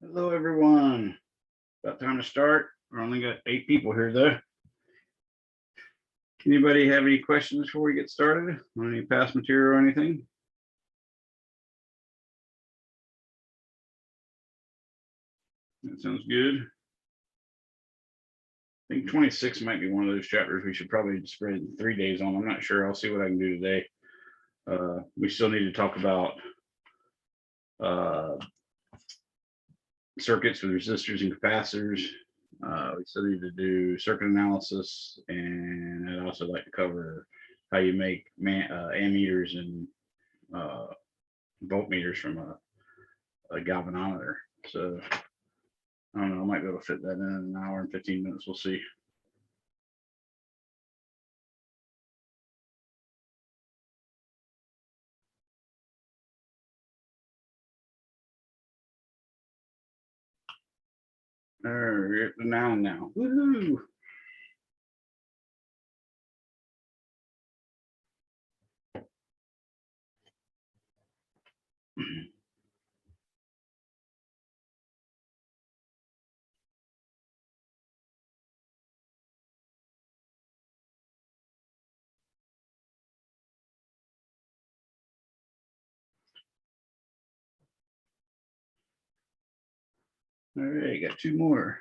Hello, everyone. About time to start. We only got 8 people here, though. Anybody have any questions before we get started on any past material or anything? That sounds good. I think 26 might be one of those chapters we should probably spread 3 days on. I'm not sure. I'll see what I can do today. We still need to talk about circuits with resistors and capacitors. We still need to do circuit analysis, and I'd also like to cover how you make ammeters and voltmeters from a galvanometer. So I don't know, I might be able to fit that in an hour and 15 minutes. We'll see. All right, now. Woohoo! All right, got 2 more.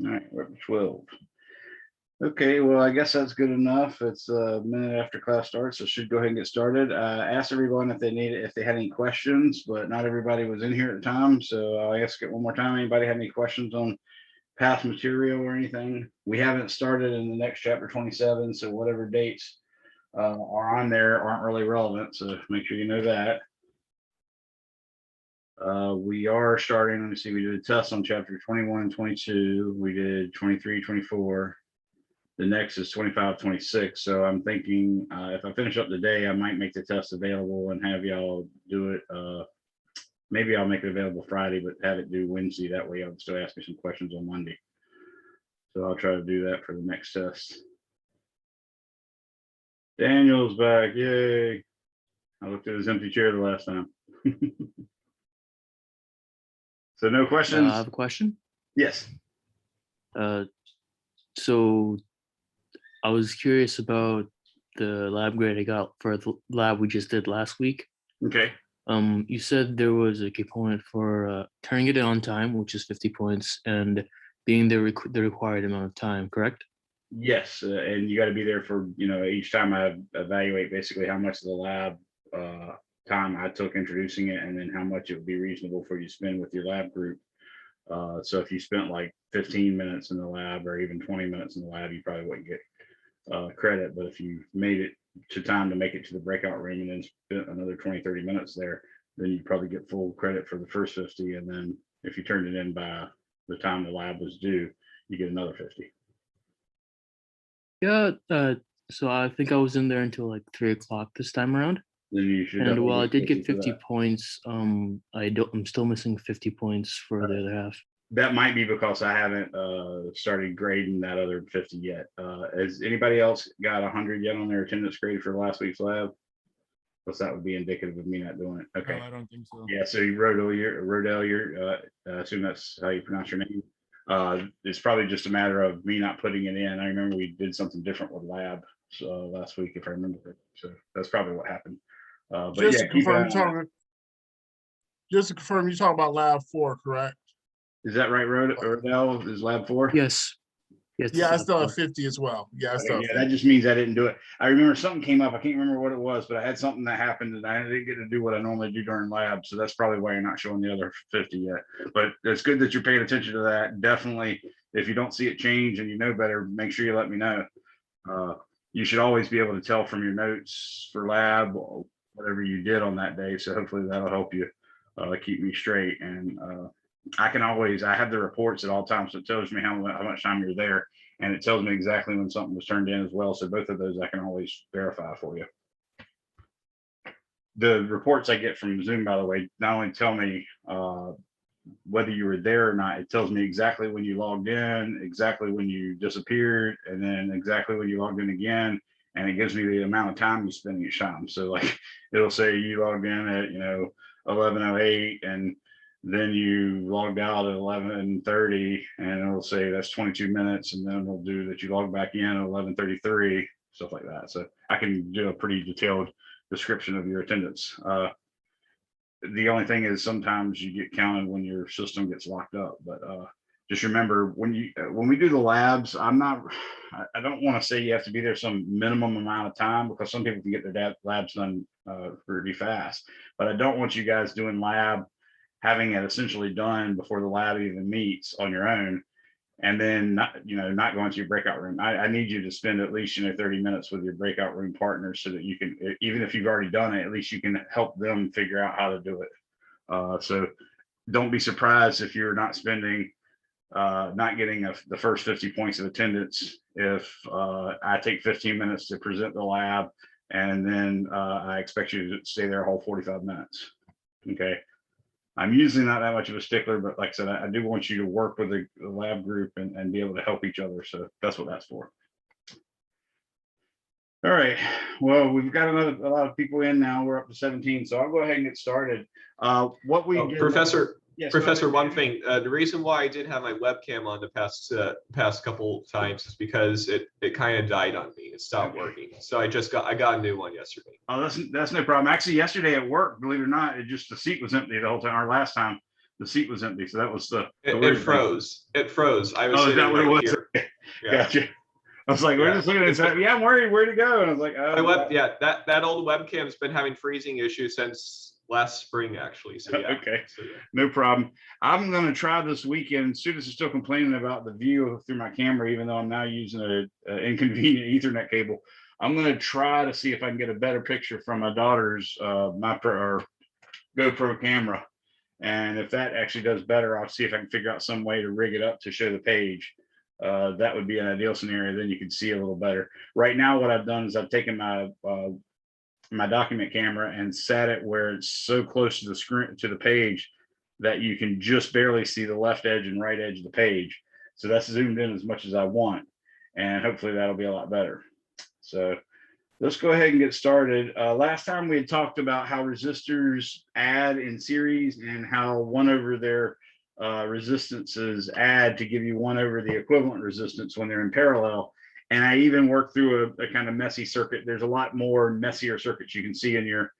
All right, we're up to 12. Okay, well, I guess that's good enough. It's a minute after class starts, so should go ahead and get started. Ask everyone if they had any questions, but not everybody was in here at the time. So I'll ask it one more time. Anybody have any questions on past material or anything? We haven't started in the next chapter 27, so whatever dates are on there aren't really relevant. So make sure you know that. We are starting, let me see, we did a test on chapter 21 and 22. We did 23, 24. The next is 25, 26. So I'm thinking if I finish up today, I might make the test available and have y'all do it. Maybe I'll make it available Friday, but have it due Wednesday. That way I'll still ask me some questions on Monday. So I'll try to do that for the next test. Daniel's back, yay. I looked at his empty chair the last time. So no questions? I have a question. Yes. So I was curious about the lab grade I got for the lab we just did last week. Okay. You said there was a component for turning it on time, which is 50 points, and being the required amount of time, correct? Yes, and you got to be there for, each time I evaluate basically how much of the lab time I took introducing it, and then how much it would be reasonable for you to spend with your lab group. So if you spent like 15 minutes in the lab or even 20 minutes in the lab, you probably wouldn't get credit. But if you made it to time to make it to the breakout room and then spent another 20-30 minutes there, then you probably get full credit for the first 50. And then if you turned it in by the time the lab was due, you get another 50. Yeah, so I think I was in there until like 3 o'clock this time around. Then you should. And while I did get 50 points, I'm still missing 50 points for the other half. That might be because I haven't started grading that other 50 yet. Has anybody else got 100 yet on their attendance grade for last week's lab? Because that would be indicative of me not doing it. Okay. No, I don't think so. Yeah, so Rodell, I assume that's how you pronounce your name. It's probably just a matter of me not putting it in. I remember we did something different with lab last week, if I remember it. So that's probably what happened. But just yeah, to confirm, you're talking about lab 4, correct? Is that right, Rodell? Is lab 4? Yes. Yes. Yeah, I still have 50 as well. Yeah, that just means I didn't do it. I remember something came up. I can't remember what it was, but I had something that happened and I didn't get to do what I normally do during lab. So that's probably why you're not showing the other 50 yet. But it's good that you're paying attention to that. Definitely, if you don't see it change and you know better, make sure you let me know. You should always be able to tell from your notes for lab or whatever you did on that day. So hopefully that'll help you keep me straight. And I have the reports at all times, so it tells me how much time you're there, and it tells me exactly when something was turned in as well. So both of those I can always verify for you. The reports I get from Zoom, by the way, not only tell me whether you were there or not. It tells me exactly when you logged in, exactly when you disappeared, and then exactly when you logged in again. And it gives me the amount of time you spending at Sham. So like it'll say you logged in at 11:08, and then you logged out at 11:30, and it'll say that's 22 minutes, and then it'll do that you log back in at 11:33, stuff like that. So I can do a pretty detailed description of your attendance. The only thing is sometimes you get counted when your system gets locked up, but just remember when we do the labs, I don't want to say you have to be there some minimum amount of time, because some people can get their labs done pretty fast, but I don't want you guys doing lab, having it essentially done before the lab even meets on your own, and then not going to your breakout room. I need you to spend at least 30 minutes with your breakout room partners, so that you can, even if you've already done it, at least you can help them figure out how to do it. So don't be surprised if you're not spending not getting the first 50 points of attendance if I take 15 minutes to present the lab, and then I expect you to stay there a whole 45 minutes. Okay. I'm usually not that much of a stickler, but like I said, I do want you to work with the lab group and be able to help each other. So that's what that's for. All right. Well, we've got a lot of people in now. We're up to 17. So I'll go ahead and get started. What we did, Professor, yes, Professor, one thing, the reason why I did have my webcam on the past couple times is because it kind of died on me. It stopped working. So I got a new one yesterday. Oh, that's no problem. Actually, yesterday at work, believe it or not, the seat was empty the whole time. Our last time, the seat was empty. So that was It froze. It froze. I was Oh, is that sitting what it right was? here. Yeah. Gotcha. I was like, we're just looking at it. Yeah, I'm worried. Where'd it go? And I was like, oh, that old webcam's been having freezing issues since last spring, actually. So yeah. Okay. No problem. I'm going to try this weekend. Students are still complaining about the view through my camera, even though I'm now using an inconvenient Ethernet cable. I'm going to try to see if I can get a better picture from my daughter's GoPro camera. And if that actually does better, I'll see if I can figure out some way to rig it up to show the page. That would be an ideal scenario. Then you can see a little better. Right now, what I've done is I've taken my document camera and sat it where it's so close to the screen, to the page, that you can just barely see the left edge and right edge of the page. So that's zoomed in as much as I want, and hopefully that'll be a lot better. So let's go ahead and get started. Last time we had talked about how resistors add in series and how 1 over their resistances add to give you 1 over the equivalent resistance when they're in parallel. And I even worked through a kind of messy circuit. There's a lot more messier circuits you can see in your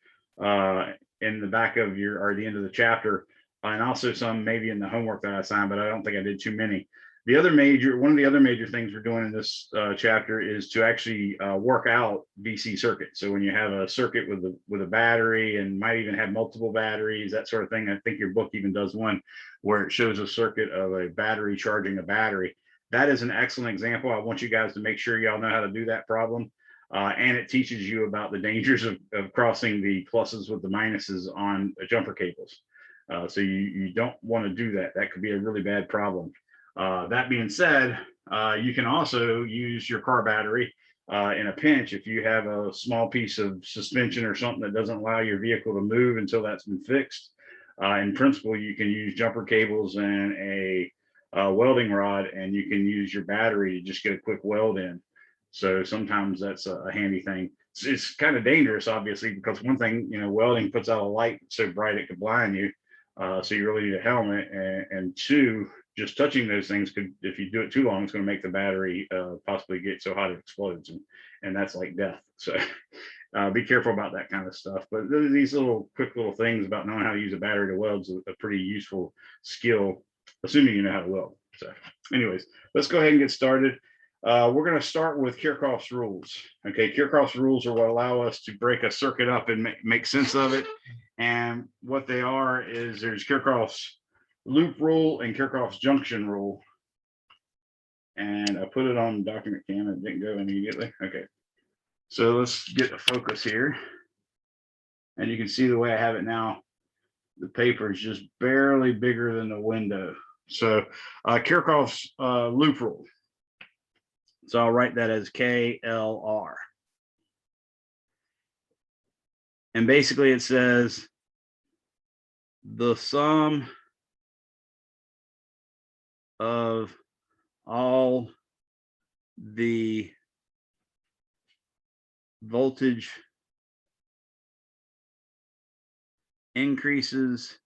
in the back of your, or the end of the chapter, and also some maybe in the homework that I assigned, but I don't think I did too many. One of the other major things we're doing in this chapter is to actually work out DC circuits. So when you have a circuit with a battery, and might even have multiple batteries, that sort of thing. I think your book even does one where it shows a circuit of a battery charging a battery. That is an excellent example. I want you guys to make sure y'all know how to do that problem. And it teaches you about the dangers of crossing the pluses with the minuses on jumper cables. So you don't want to do that. That could be a really bad problem. That being said, you can also use your car battery in a pinch. If you have a small piece of suspension or something that doesn't allow your vehicle to move until that's been fixed, in principle, you can use jumper cables and a welding rod, and you can use your battery to just get a quick weld in. So sometimes that's a handy thing. It's kind of dangerous, obviously, because one thing, welding puts out a light so bright it could blind you. So you really need a helmet, and two, just touching those things could, if you do it too long, it's going to make the battery possibly get so hot it explodes, and that's like death. So be careful about that kind of stuff. But these quick little things about knowing how to use a battery to weld is a pretty useful skill, assuming you know how to weld. So anyways, let's go ahead and get started. We're going to start with Kirchhoff's rules. Okay, Kirchhoff's rules are what allow us to break a circuit up and make sense of it. And what they are is there's Kirchhoff's loop rule and Kirchhoff's junction rule. And I put it on document cam. It didn't go immediately. Okay, so let's get a focus here. And you can see the way I have it now. The paper is just barely bigger than the window. So Kirchhoff's loop rule. So I'll write that as KLR. And basically it says the sum of all the voltage increases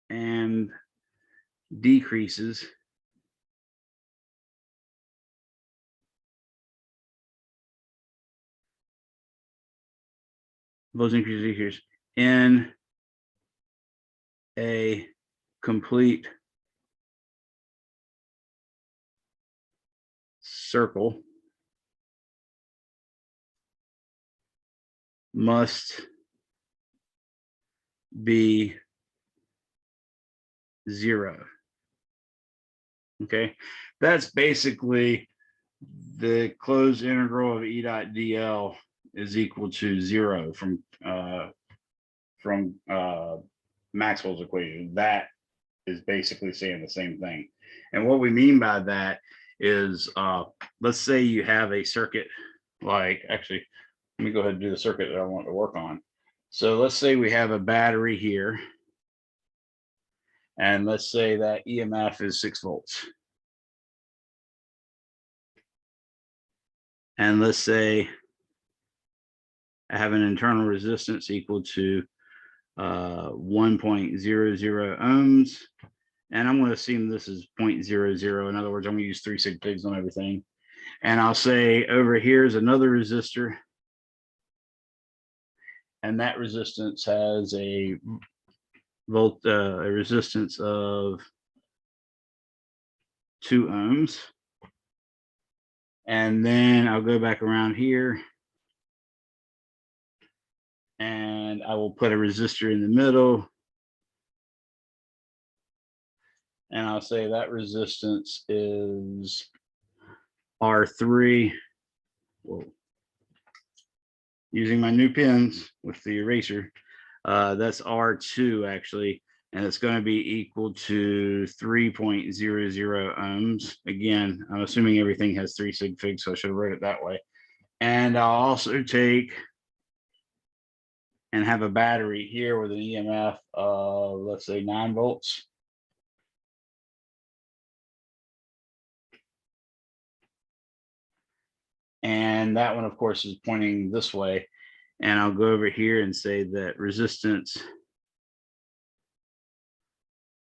and decreases voltage increases decreases in a complete circle must be 0. Okay, that's basically the closed integral of E dot dl is equal to 0 from Maxwell's equation. That is basically saying the same thing. And what we mean by that is, let's say you have a circuit, like, actually, let me go ahead and do the circuit that I want to work on. So let's say we have a battery here, and let's say that EMF is 6 volts. And let's say I have an internal resistance equal to 1.00 ohms. And I'm going to assume this is 0.00. In other words, I'm going to use 3 sig figs on everything. And I'll say over here is another resistor. And that resistance has a resistance of 2 ohms. And then I'll go back around here and I will put a resistor in the middle. And I'll say that resistance is R3. Whoa. Using my new pens with the eraser, that's R2 actually, and it's going to be equal to 3.00 ohms. Again, I'm assuming everything has 3 sig figs, so I should have wrote it that way. And I'll also take and have a battery here with an EMF of, let's say, 9 volts. And that one, of course, is pointing this way. And I'll go over here and say that resistance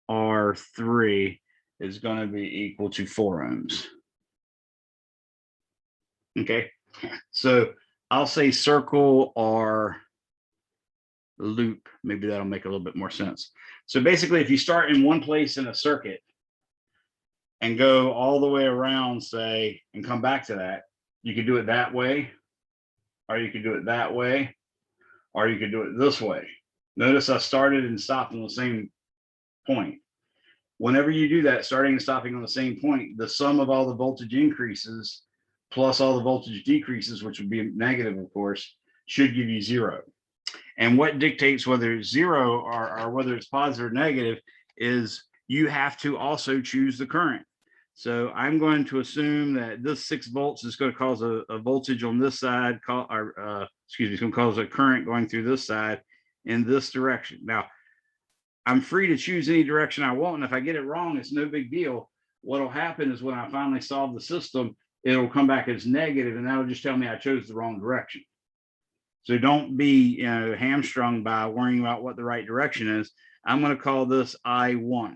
R3 is going to be equal to 4 ohms. Okay, so I'll say circle or loop. Maybe that'll make a little bit more sense. So basically, if you start in one place in a circuit and go all the way around, say, and come back to that, you could do it that way, or you could do it that way, or you could do it this way. Notice I started and stopped on the same point. Whenever you do that, starting and stopping on the same point, the sum of all the voltage increases plus all the voltage decreases, which would be negative, of course, should give you 0. And what dictates whether it's 0 or whether it's positive or negative is you have to also choose the current. So I'm going to assume that this 6 volts is going to cause a voltage on this side, it's going to cause a current going through this side in this direction. Now, I'm free to choose any direction I want, and if I get it wrong, it's no big deal. What'll happen is when I finally solve the system, it'll come back as negative, and that'll just tell me I chose the wrong direction. So don't be hamstrung by worrying about what the right direction is. I'm going to call this I1.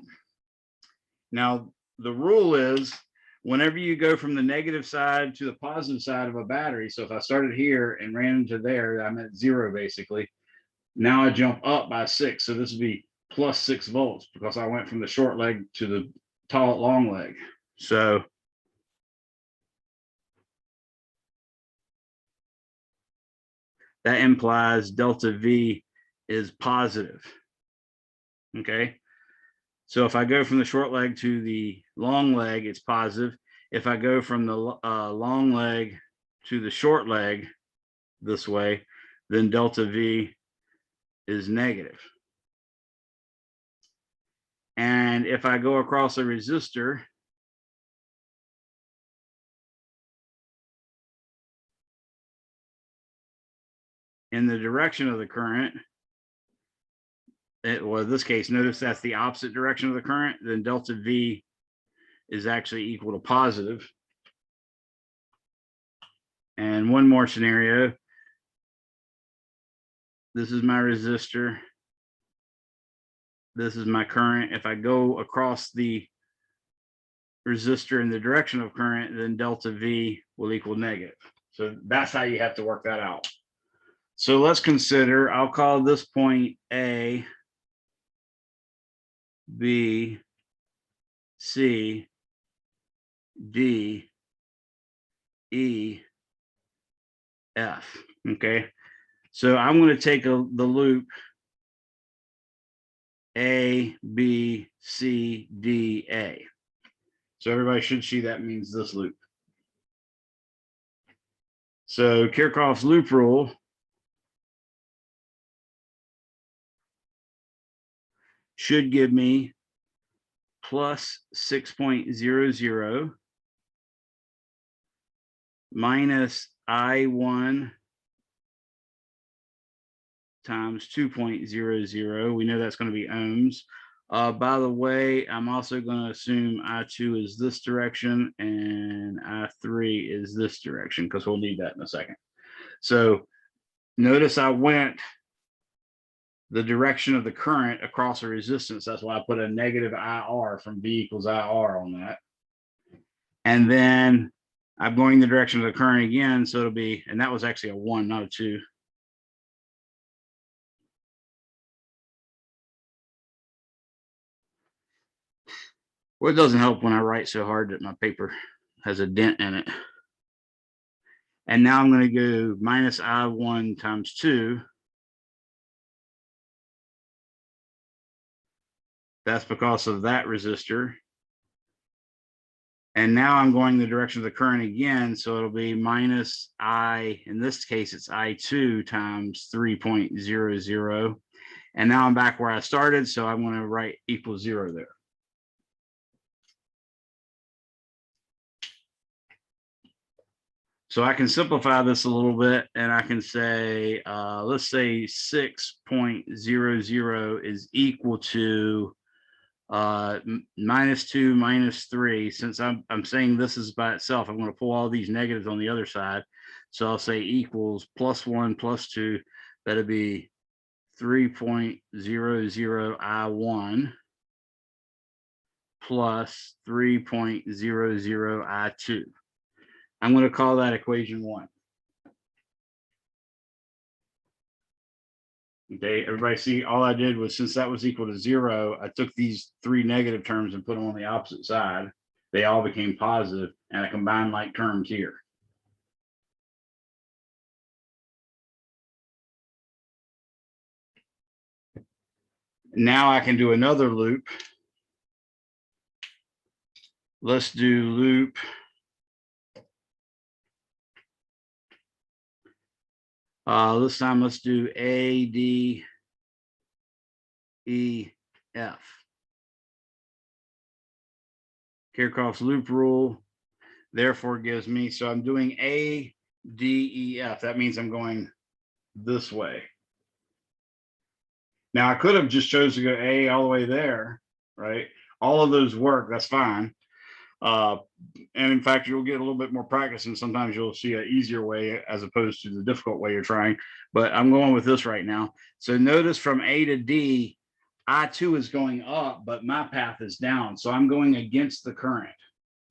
Now, the rule is whenever you go from the negative side to the positive side of a battery, so if I started here and ran into there, I'm at 0 basically. Now I jump up by 6, so this would be plus 6 volts because I went from the short leg to the long leg. So that implies delta V is positive. Okay. So if I go from the short leg to the long leg, it's positive. If I go from the long leg to the short leg this way, then delta V is negative. And if I go across a resistor, in the direction of the current, well, in this case, notice that's the opposite direction of the current, then delta V is actually equal to positive. And one more scenario. This is my resistor. This is my current. If I go across the resistor in the direction of current, then delta V will equal negative. So that's how you have to work that out. So let's consider, I'll call this point A, B, C, D, E, F. Okay. So I'm going to take the loop A, B, C, D, A. So everybody should see that means this loop. So Kirchhoff's loop rule should give me plus 6.00 minus I1 times 2.00. We know that's going to be ohms. By the way, I'm also going to assume I2 is this direction and I3 is this direction because we'll need that in a second. So notice I went the direction of the current across a resistance. That's why I put a negative IR from V equals IR on that. And then I'm going the direction of the current again. So it'll be, and that was actually a 1, not a 2. Well, it doesn't help when I write so hard that my paper has a dent in it. And now I'm going to go minus I1 times 2. That's because of that resistor. And now I'm going the direction of the current again. So it'll be minus I, in this case, it's I2 times 3.00. And now I'm back where I started. So I'm going to write equals 0 there. So I can simplify this a little bit and I can say, let's say 6.00 is equal to minus 2 minus 3. Since I'm saying this is by itself, I'm going to pull all these negatives on the other side. So I'll say equals plus 1 plus 2. That'll be 3.00 I1 plus 3.00 I2. I'm going to call that equation 1. Okay, everybody see, all I did was, since that was equal to 0, I took these 3 negative terms and put them on the opposite side. They all became positive, and I combined like terms here. Now I can do another loop. Let's do loop this time. Let's do A, D, E, F. Kirchhoff's loop rule therefore gives me, so I'm doing A, D, E, F. That means I'm going this way. Now I could have just chose to go A all the way there, right? All of those work, that's fine. And in fact, you'll get a little bit more practice and sometimes you'll see an easier way as opposed to the difficult way you're trying. But I'm going with this right now. So notice from A to D, I2 is going up, but my path is down. So I'm going against the current.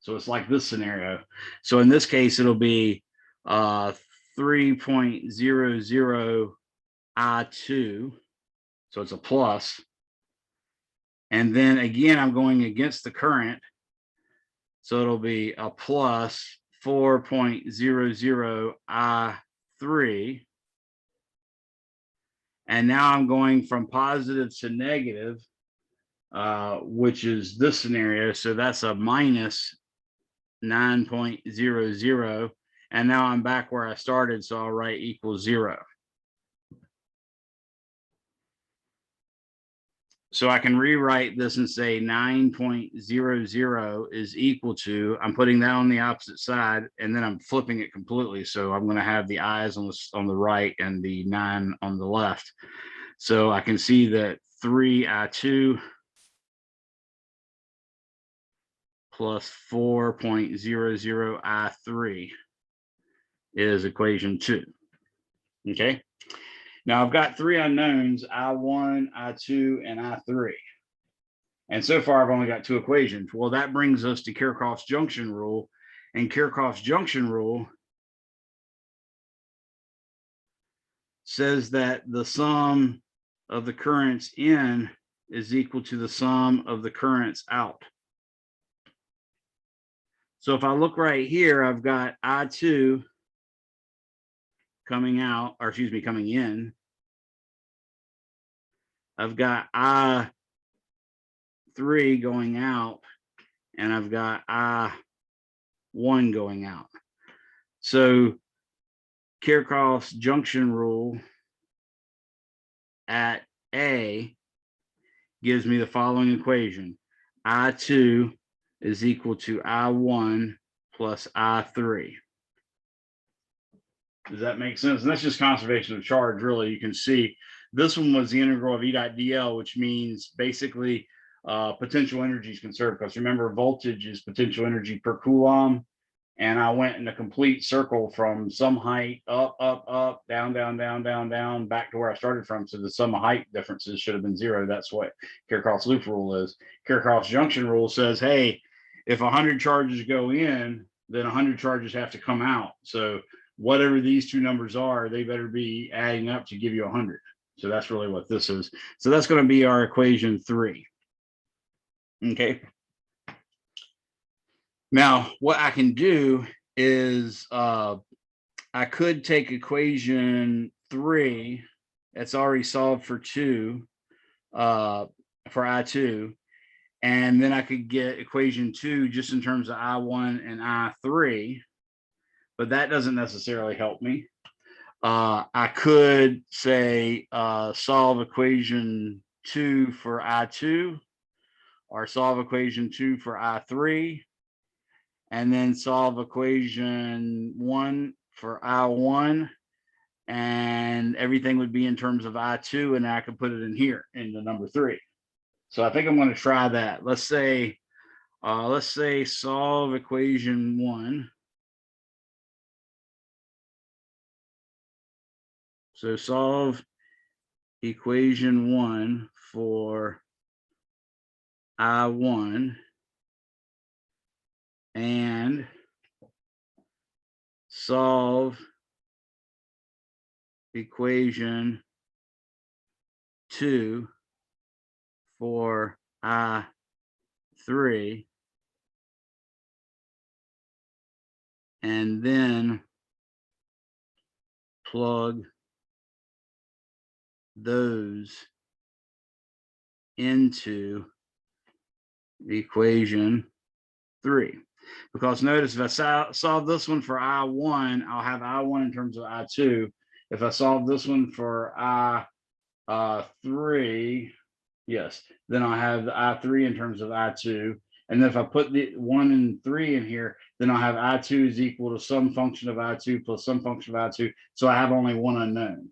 So it's like this scenario. So in this case, it'll be 3.00 I2. So it's a plus. And then again, I'm going against the current. So it'll be a plus 4.00 I3. And now I'm going from positive to negative, which is this scenario. So that's a minus 9.00. And now I'm back where I started. So I'll write equals 0. So I can rewrite this and say 9.00 is equal to, I'm putting that on the opposite side, and then I'm flipping it completely. So I'm going to have the I's on the right and the 9 on the left. So I can see that 3I2 plus 4.00I3 is equation 2. Okay. Now I've got three unknowns, I1, I2, and I3. And so far I've only got two equations. Well, that brings us to Kirchhoff's junction rule. And Kirchhoff's junction rule says that the sum of the currents in is equal to the sum of the currents out. So if I look right here, I've got I2 coming out, or excuse me, coming in. I've got I3 going out, and I've got I1 going out. So Kirchhoff's junction rule at A gives me the following equation. I2 is equal to I1 plus I3. Does that make sense? And that's just conservation of charge, really. You can see this one was the integral of E dot dl, which means basically potential energy is conserved. Because remember, voltage is potential energy per coulomb. And I went in a complete circle from some height up, up, up, down, down, down, down, down, back to where I started from. So the sum of height differences should have been zero. That's what Kirchhoff's loop rule is. Kirchhoff's junction rule says, hey, if 100 charges go in, then 100 charges have to come out. So whatever these two numbers are, they better be adding up to give you 100. So that's really what this is. So that's going to be our equation 3. Okay. Now, what I can do is I could take equation 3 that's already solved for 2 for I2, and then I could get equation 2 just in terms of I1 and I3, but that doesn't necessarily help me. I could say solve equation 2 for I2, or solve equation 2 for I3, and then solve equation 1 for I1, and everything would be in terms of I2, and I could put it in here in the number 3. So I think I'm going to try that. Let's say solve equation 1. So solve equation 1 for I1 and solve equation 2 for I3, and then plug those into equation 3. Because notice, if I solve this one for I1, I'll have I1 in terms of I2. If I solve this one for I3, yes, then I'll have the I3 in terms of I2. And then if I put the 1 and 3 in here, then I'll have I2 is equal to some function of I2 plus some function of I2. So I have only one unknown.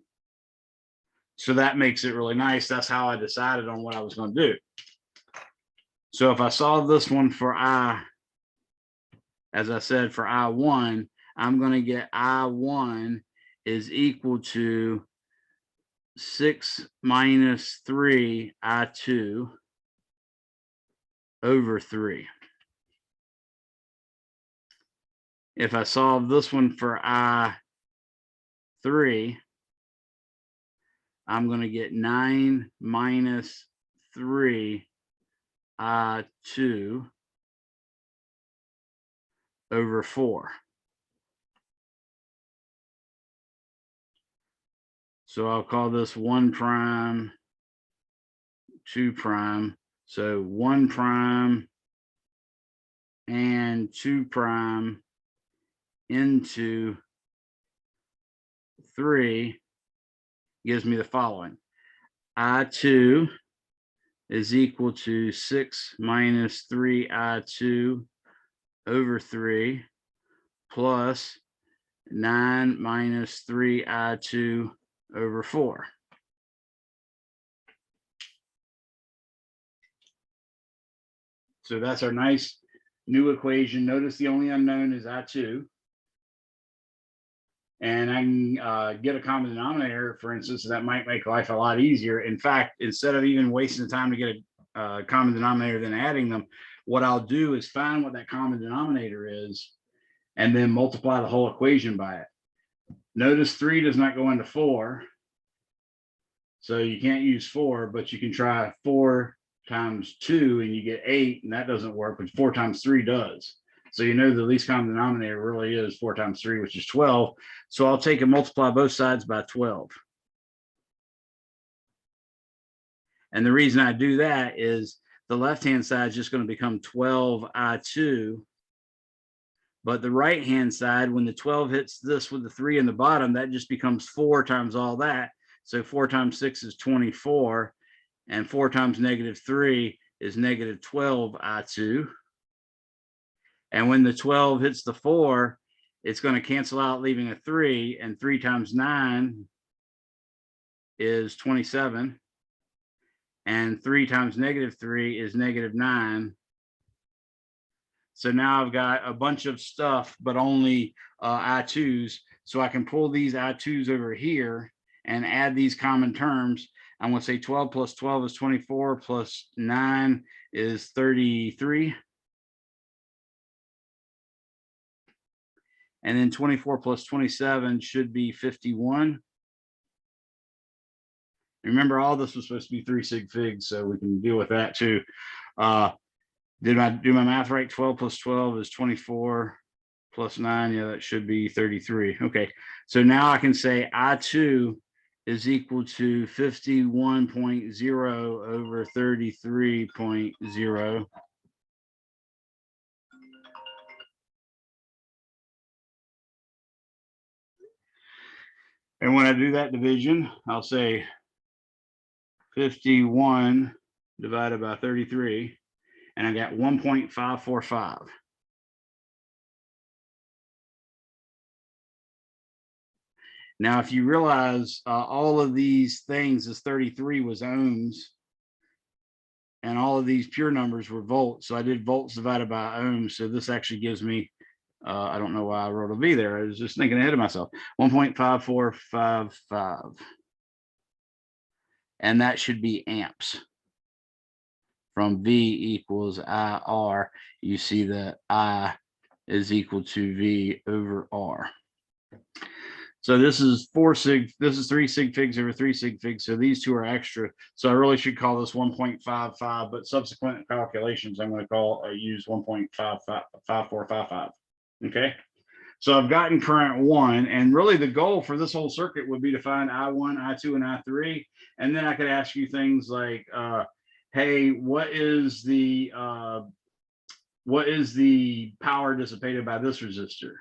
So that makes it really nice. That's how I decided on what I was going to do. So if I solve this one for as I said, for I1, I'm going to get I1 is equal to 6 minus 3 I2 over 3. If I solve this one for I3, I'm going to get 9 minus 3 I2 over 4. So I'll call this 1 prime, 2 prime. So 1 prime and 2 prime into 3 gives me the following. I2 is equal to 6 minus 3 I2 over 3 plus 9 minus 3 I2 over 4. So that's our nice new equation. Notice the only unknown is I2. And I can get a common denominator, for instance, that might make life a lot easier. In fact, instead of even wasting the time to get a common denominator, then adding them, what I'll do is find what that common denominator is, and then multiply the whole equation by it. Notice 3 does not go into 4. So you can't use 4, but you can try 4 times 2 and you get 8, and that doesn't work, but 4 times 3 does. So you know the least common denominator really is 4 times 3, which is 12. So I'll take and multiply both sides by 12. And the reason I do that is the left-hand side is just going to become 12I2. But the right-hand side, when the 12 hits this with the 3 in the bottom, that just becomes 4 times all that. So 4 times 6 is 24. And 4 times -3 is -12I2. And when the 12 hits the 4, it's going to cancel out, leaving a 3. And 3 times 9 is 27. And 3 times -3 is -9. So now I've got a bunch of stuff, but only I2s. So I can pull these I2s over here and add these common terms. I'm going to say 12 plus 12 is 24, plus 9 is 33. And then 24 plus 27 should be 51. Remember, all this was supposed to be 3 sig figs, so we can deal with that too. Did I do my math right? 12 plus 12 is 24, plus 9. Yeah, that should be 33. Okay, so now I can say I2 is equal to 51.0 over 33.0. And when I do that division, I'll say 51 divided by 33, and I got 1.545. Now, if you realize all of these things, this 33 was ohms, and all of these pure numbers were volts. So I did volts divided by ohms. So this actually gives me, I don't know why I wrote a V there. I was just thinking ahead of myself. 1.5455. And that should be amps. From V equals IR, you see that I is equal to V over R. So this is 4 sig, this is 3 sig figs over 3 sig figs. So these two are extra. So I really should call this 1.55, but subsequent calculations, I'm going to use 1.5455. Okay. So I've gotten current 1, and really the goal for this whole circuit would be to find I1, I2, and I3. And then I could ask you things like, hey, what is the power dissipated by this resistor?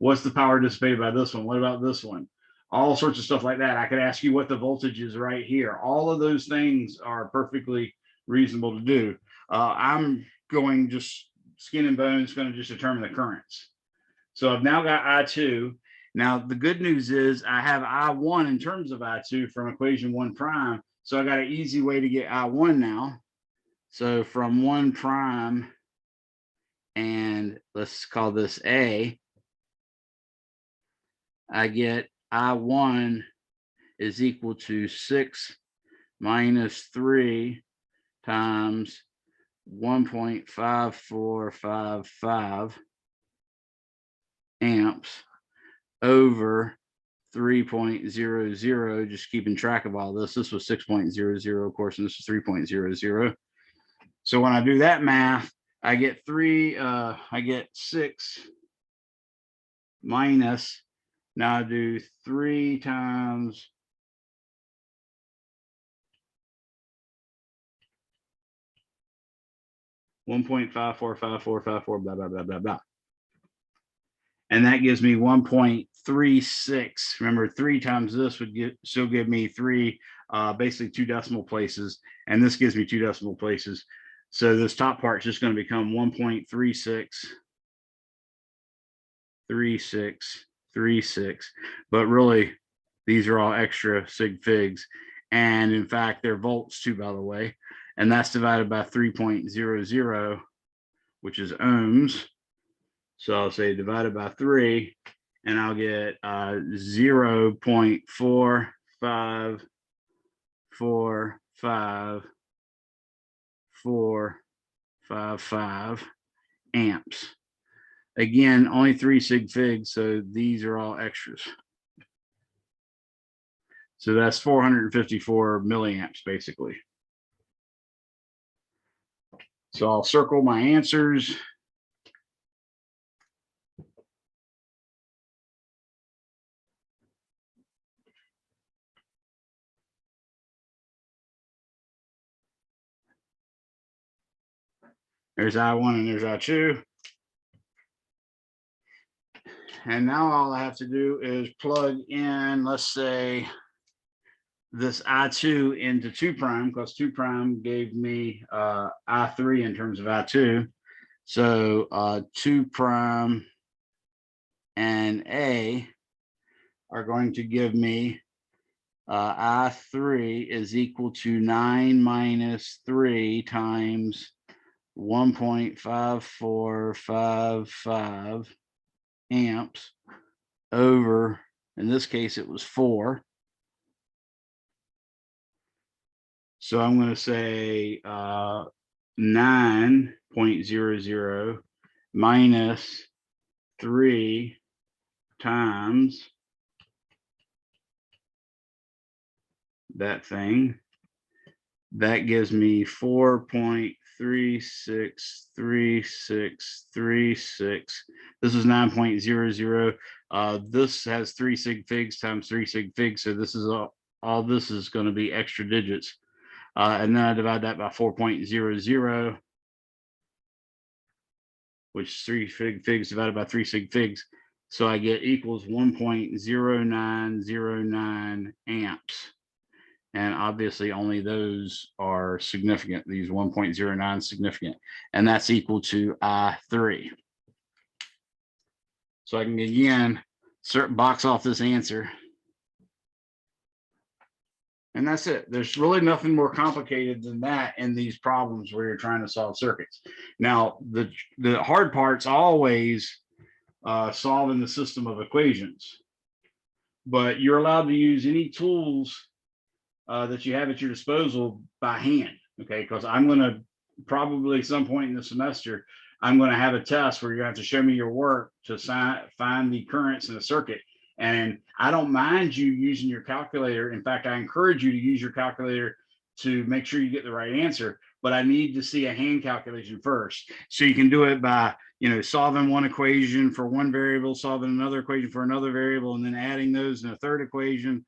What's the power dissipated by this one? What about this one? All sorts of stuff like that. I could ask you what the voltage is right here. All of those things are perfectly reasonable to do. I'm going just skin and bones, going to just determine the currents. So I've now got I2. Now, the good news is I have I1 in terms of I2 from equation 1 prime. So I got an easy way to get I1 now. So from 1 prime, and let's call this A, I get I1 is equal to 6 minus 3 times 1.5455 amps over 3.00, just keeping track of all this. This was 6.00, of course, and this is 3.00. So when I do that math, I get 6 minus, now I do 3 times 1.545454, blah, blah, blah, blah, blah. And that gives me 1.36. Remember, 3 times this would still give me 3, basically 2 decimal places. And this gives me 2 decimal places. So this top part is just going to become 1.3636. But really, these are all extra sig figs. And in fact, they're volts too, by the way. And that's divided by 3.00. which is ohms. So I'll say divided by 3, and I'll get 0.45455 amps. Again, only 3 sig figs, so these are all extras. So that's 454 milliamps basically. So I'll circle my answers. There's I1 and there's I2. And now all I have to do is plug in, let's say, this I2 into 2 prime, because 2 prime gave me I3 in terms of I2. So 2 prime and A are going to give me I3 is equal to 9 minus 3 times 1.5455 amps over, in this case, it was 4. So I'm going to say 9.00 minus 3 times that thing. That gives me 4.363636. This is 9.00. This has 3 sig figs times 3 sig figs. So this is all this is going to be extra digits. And then I divide that by 4.00, which is 3 sig figs divided by 3 sig figs. So I get equals 1.0909 amps. And obviously only those are significant. These 1.09 significant. And that's equal to I3. So I can again box off this answer. And that's it. There's really nothing more complicated than that in these problems where you're trying to solve circuits. Now, the hard part's always solving the system of equations. But you're allowed to use any tools that you have at your disposal by hand, okay? Because I'm going to probably at some point in the semester, I'm going to have a test where you're going to have to show me your work to find the currents in a circuit. And I don't mind you using your calculator. In fact, I encourage you to use your calculator to make sure you get the right answer. But I need to see a hand calculation first. So you can do it by, solving one equation for one variable, solving another equation for another variable, and then adding those in a third equation.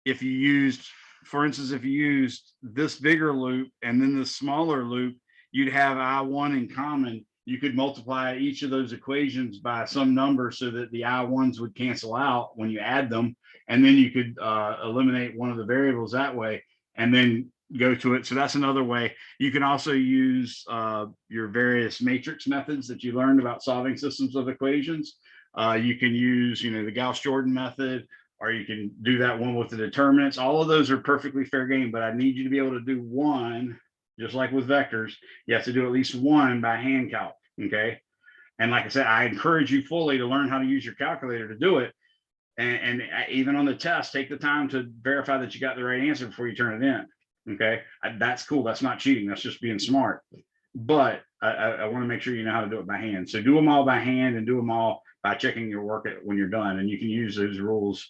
If you used, for instance, if you used this bigger loop and then this smaller loop, you'd have I1 in common. You could multiply each of those equations by some number so that the I1s would cancel out when you add them. And then you could eliminate one of the variables that way and then go to it. So that's another way. You can also use your various matrix methods that you learned about solving systems of equations. You can use, the Gauss-Jordan method, or you can do that one with the determinants. All of those are perfectly fair game, but I need you to be able to do one, just like with vectors. You have to do at least one by hand calc, okay? And like I said, I encourage you fully to learn how to use your calculator to do it. And even on the test, take the time to verify that you got the right answer before you turn it in, okay? That's cool. That's not cheating. That's just being smart. But I want to make sure you know how to do it by hand. So do them all by hand and do them all by checking your work when you're done. And you can use those rules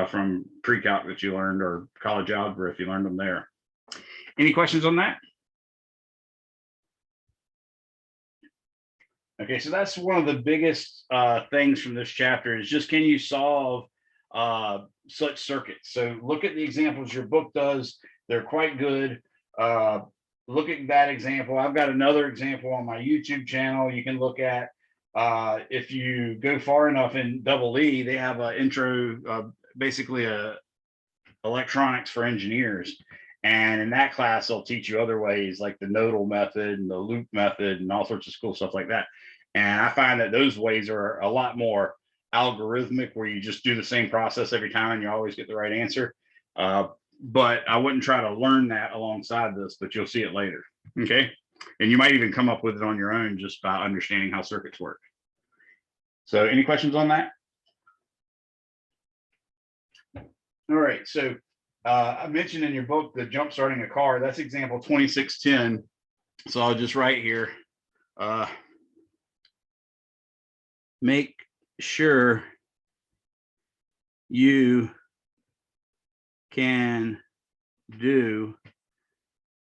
from pre-calc that you learned or college algebra if you learned them there. Any questions on that? Okay, so that's one of the biggest things from this chapter is just, can you solve such circuits? So look at the examples your book does. They're quite good. Look at that example. I've got another example on my YouTube channel you can look at. If you go far enough in EE, they have an intro, basically a electronics for engineers. And in that class, they'll teach you other ways like the nodal method and the loop method and all sorts of cool stuff like that. And I find that those ways are a lot more algorithmic, where you just do the same process every time and you always get the right answer. But I wouldn't try to learn that alongside this, but you'll see it later. Okay. And you might even come up with it on your own just by understanding how circuits work. So any questions on that? All right, so I mentioned in your book the jump starting a car. That's example 2610. So I'll just write here, make sure you can do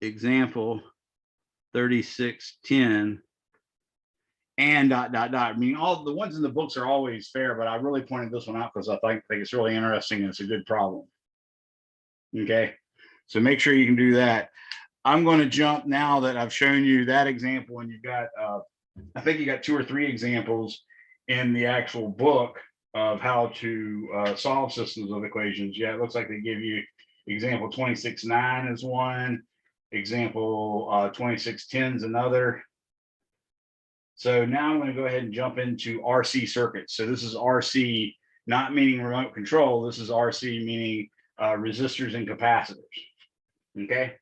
example 3610 and ... I mean, all the ones in the books are always fair, but I really pointed this one out because I think it's really interesting and it's a good problem. Okay, so make sure you can do that. I'm going to jump now that I've shown you that example, and you've got, I think you got 2 or 3 examples in the actual book of how to solve systems of equations. Yeah, it looks like they give you example 26.9 is one, example 26.10 is another. So now I'm going to go ahead and jump into RC circuits. So this is RC, not meaning remote control. This is RC meaning resistors and capacitors. Okay.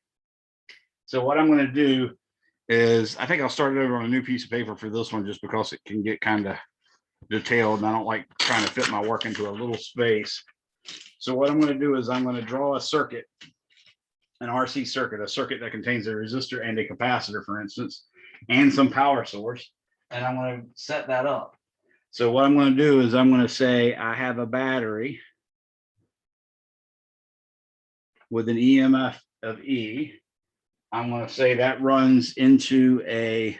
So what I'm going to do is, I think I'll start it over on a new piece of paper for this one, just because it can get kind of detailed and I don't like trying to fit my work into a little space. So what I'm going to do is I'm going to draw a circuit, an RC circuit, a circuit that contains a resistor and a capacitor, for instance, and some power source. And I'm going to set that up. So what I'm going to do is I'm going to say I have a battery with an EMF of E. I'm going to say that runs into a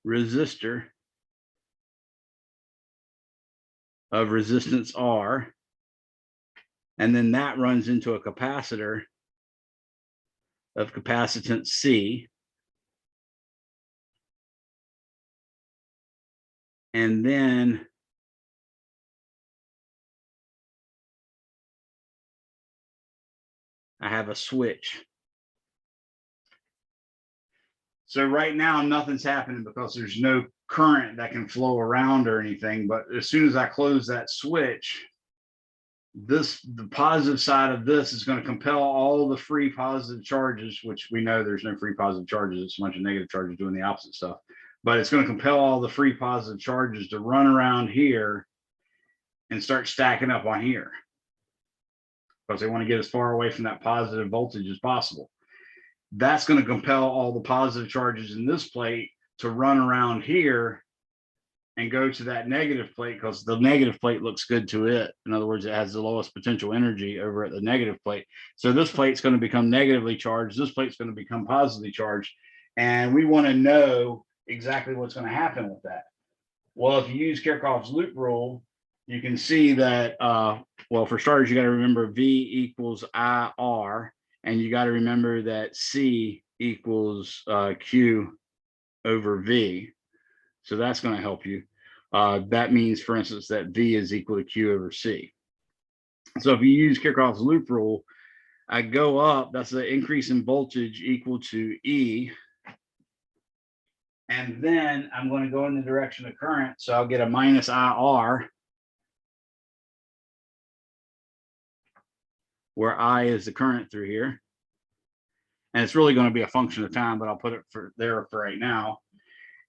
resistor of resistance R. And then that runs into a capacitor of capacitance C. And then I have a switch. So right now, nothing's happening because there's no current that can flow around or anything. But as soon as I close that switch, the positive side of this is going to compel all the free positive charges, which we know there's no free positive charges. It's a bunch of negative charges doing the opposite stuff. But it's going to compel all the free positive charges to run around here and start stacking up on here, because they want to get as far away from that positive voltage as possible. That's going to compel all the positive charges in this plate to run around here and go to that negative plate, because the negative plate looks good to it. In other words, it has the lowest potential energy over at the negative plate. So this plate's going to become negatively charged. This plate's going to become positively charged. And we want to know exactly what's going to happen with that. Well, if you use Kirchhoff's loop rule, you can see that, well, for starters, you got to remember V equals IR. And you got to remember that C equals Q over V. So that's going to help you. That means, for instance, that V is equal to Q over C. So if you use Kirchhoff's loop rule, I go up, that's the increase in voltage equal to E. And then I'm going to go in the direction of current. So I'll get a minus IR, where I is the current through here. And it's really going to be a function of time, but I'll put it there for right now.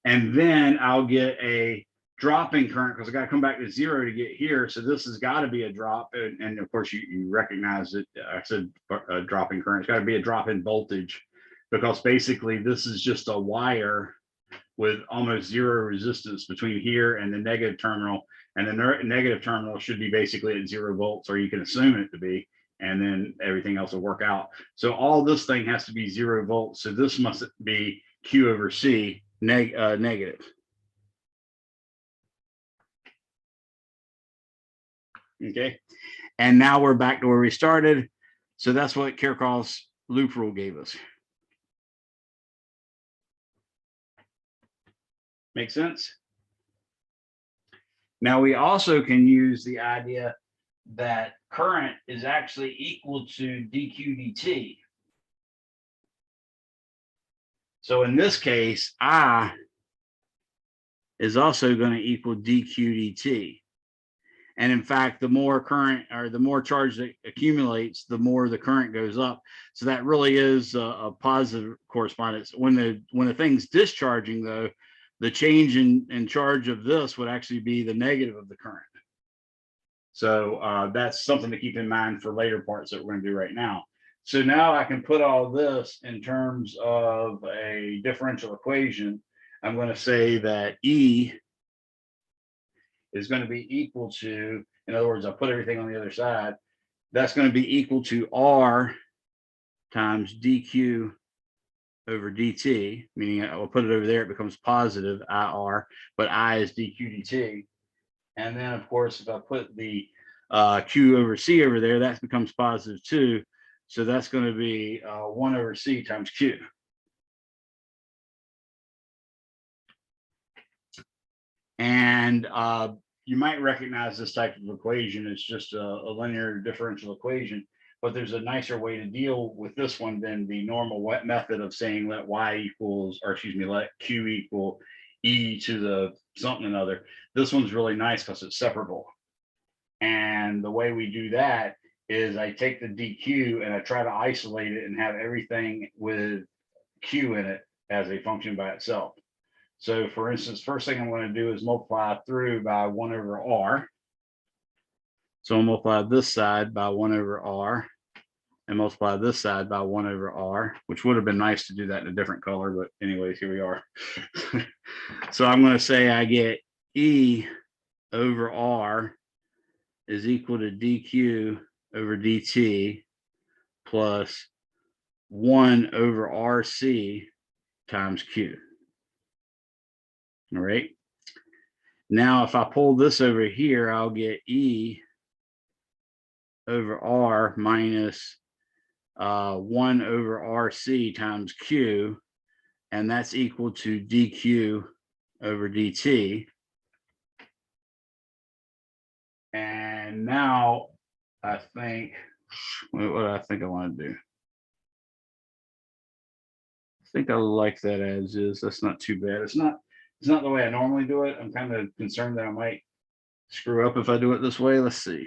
And then I'll get a dropping current, because I got to come back to 0 to get here. So this has got to be a drop. And of course, you recognize it. I said a dropping current. It's got to be a drop in voltage, because basically this is just a wire with almost 0 resistance between here and the negative terminal. And the negative terminal should be basically at 0 volts, or you can assume it to be. And then everything else will work out. So all this thing has to be 0 volts. So this must be Q over C negative. Okay. And now we're back to where we started. So that's what Kirchhoff's loop rule gave us. Make sense? Now we also can use the idea that current is actually equal to dq dt. So in this case, I is also going to equal dq dt. And in fact, the more current or the more charge that accumulates, the more the current goes up. So that really is a positive correspondence. When the thing's discharging, though, the change in charge of this would actually be the negative of the current. So that's something to keep in mind for later parts that we're going to do right now. So now I can put all this in terms of a differential equation. I'm going to say that E is going to be equal to, in other words, I'll put everything on the other side. That's going to be equal to R times dq over dt, meaning I will put it over there, it becomes positive IR, but I is dq dt. And then, of course, if I put the Q over C over there, that becomes positive too. So that's going to be 1 over C times Q. And you might recognize this type of equation. It's just a linear differential equation, but there's a nicer way to deal with this one than the normal method of saying let Y equals, or excuse me, let Q equal E to the something or other. This one's really nice because it's separable. And the way we do that is I take the dq and I try to isolate it and have everything with Q in it as a function by itself. So for instance, first thing I'm going to do is multiply through by 1 over R. So I'll multiply this side by 1 over R and multiply this side by 1 over R, which would have been nice to do that in a different color, but anyways, here we are. So I'm going to say I get E over R is equal to dq over dt plus 1 over RC times Q. All right. Now, if I pull this over here, I'll get E over R minus 1 over RC times Q, and that's equal to dq over dt. And now I think, what do I think I want to do? I think I like that as is. That's not too bad. It's not the way I normally do it. I'm kind of concerned that I might screw up if I do it this way. Let's see.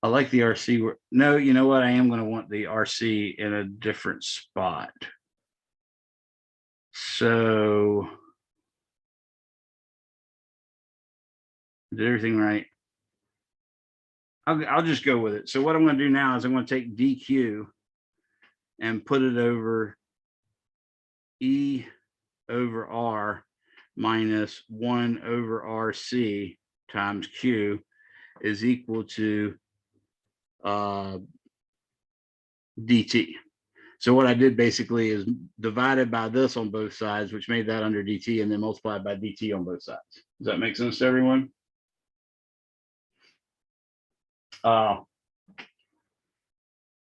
I like the RC. No, you know what? I am going to want the RC in a different spot. So did everything right? I'll just go with it. So what I'm going to do now is I'm going to take dq and put it over E over R minus 1 over RC times Q is equal to dt. So what I did basically is divided by this on both sides, which made that under dt, and then multiplied by dt on both sides. Does that make sense to everyone?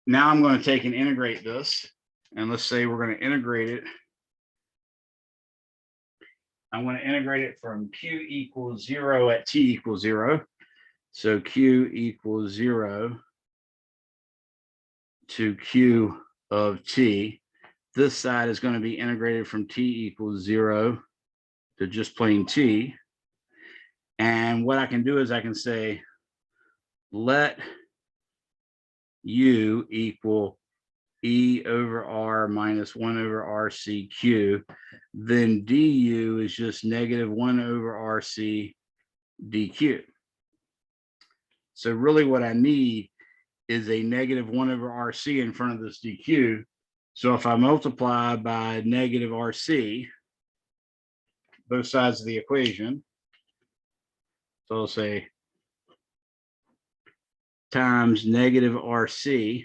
Now I'm going to take and integrate this, and let's say we're going to integrate it. I'm going to integrate it from Q equals 0 at T equals 0. So Q equals 0 to Q of T. This side is going to be integrated from T equals 0 to just plain T. And what I can do is I can say, let U equal E over R minus 1 over RCQ, then DU is just negative 1 over RC DQ. So really what I need is a negative 1 over RC in front of this DQ. So if I multiply by negative RC, both sides of the equation, so I'll say times negative RC,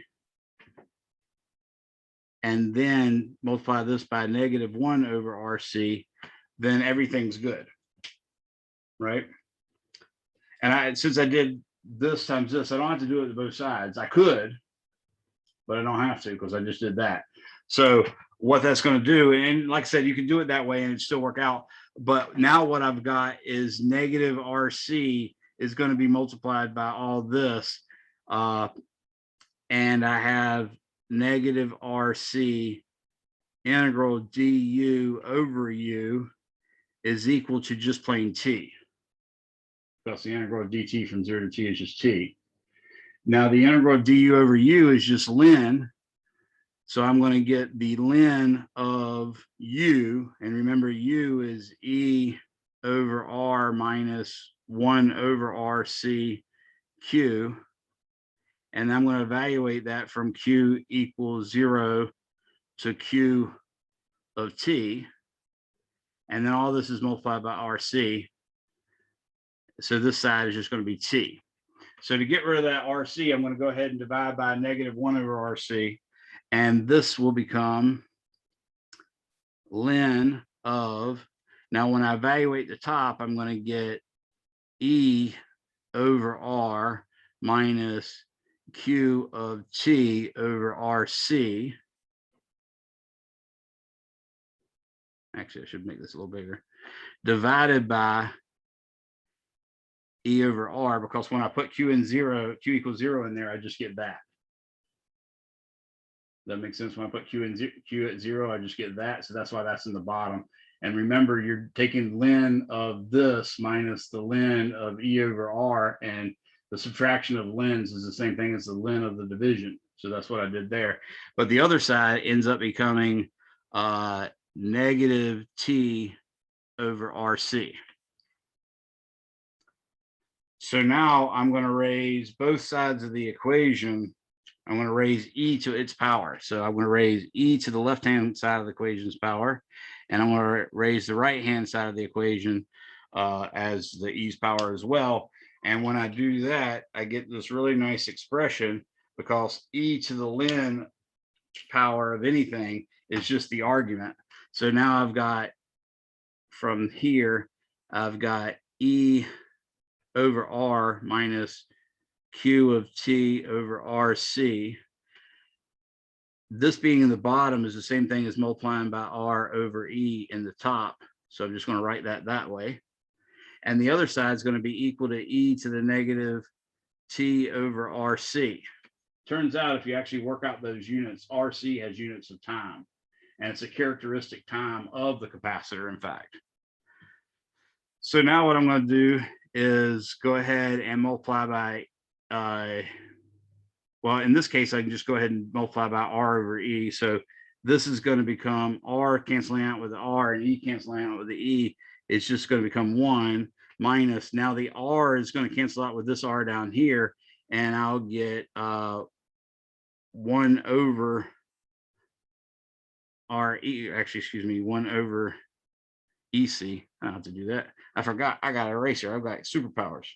and then multiply this by negative 1 over RC, then everything's good, right? And since I did this times this, I don't have to do it to both sides. I could, but I don't have to because I just did that. So what that's going to do, and like I said, you can do it that way and it still work out. But now what I've got is negative RC is going to be multiplied by all this. And I have negative RC integral du over u is equal to just plain T. because the integral of dt from 0 to t is just t. Now the integral of du over u is just ln. So I'm going to get the ln of u, and remember u is e over r minus 1 over rc q. And I'm going to evaluate that from q equals 0 to q of t. And then all this is multiplied by rc. So this side is just going to be t. So to get rid of that rc, I'm going to go ahead and divide by -1 over rc. And this will become ln of, now when I evaluate the top, I'm going to get e over r minus q of t over rc. Actually, I should make this a little bigger. Divided by e over r, because when I put q equals 0 in there, I just get that. That makes sense. When I put q at 0, I just get that. So that's why that's in the bottom. And remember, you're taking ln of this minus the ln of e over r, and the subtraction of lns is the same thing as the ln of the division. So that's what I did there. But the other side ends up becoming negative t over rc. So now I'm going to raise both sides of the equation. I'm going to raise e to its power. So I'm going to raise e to the left-hand side of the equation's power, and I'm going to raise the right-hand side of the equation as the e's power as well. And when I do that, I get this really nice expression, because e to the ln power of anything is just the argument. So now I've got, from here, I've got e over r minus q of t over rc. This being in the bottom is the same thing as multiplying by r over e in the top. So I'm just going to write that way. And the other side is going to be equal to e to the negative t over rc. Turns out if you actually work out those units, rc has units of time. And it's a characteristic time of the capacitor, in fact. So now what I'm going to do is go ahead and multiply by, well, in this case, I can just go ahead and multiply by r over e. So this is going to become r canceling out with the r and e canceling out with the e. It's just going to become 1 minus, now the r is going to cancel out with this r down here, and I'll get 1 over re, actually, excuse me, 1 over EC. I don't have to do that. I forgot I got an eraser. I've got superpowers.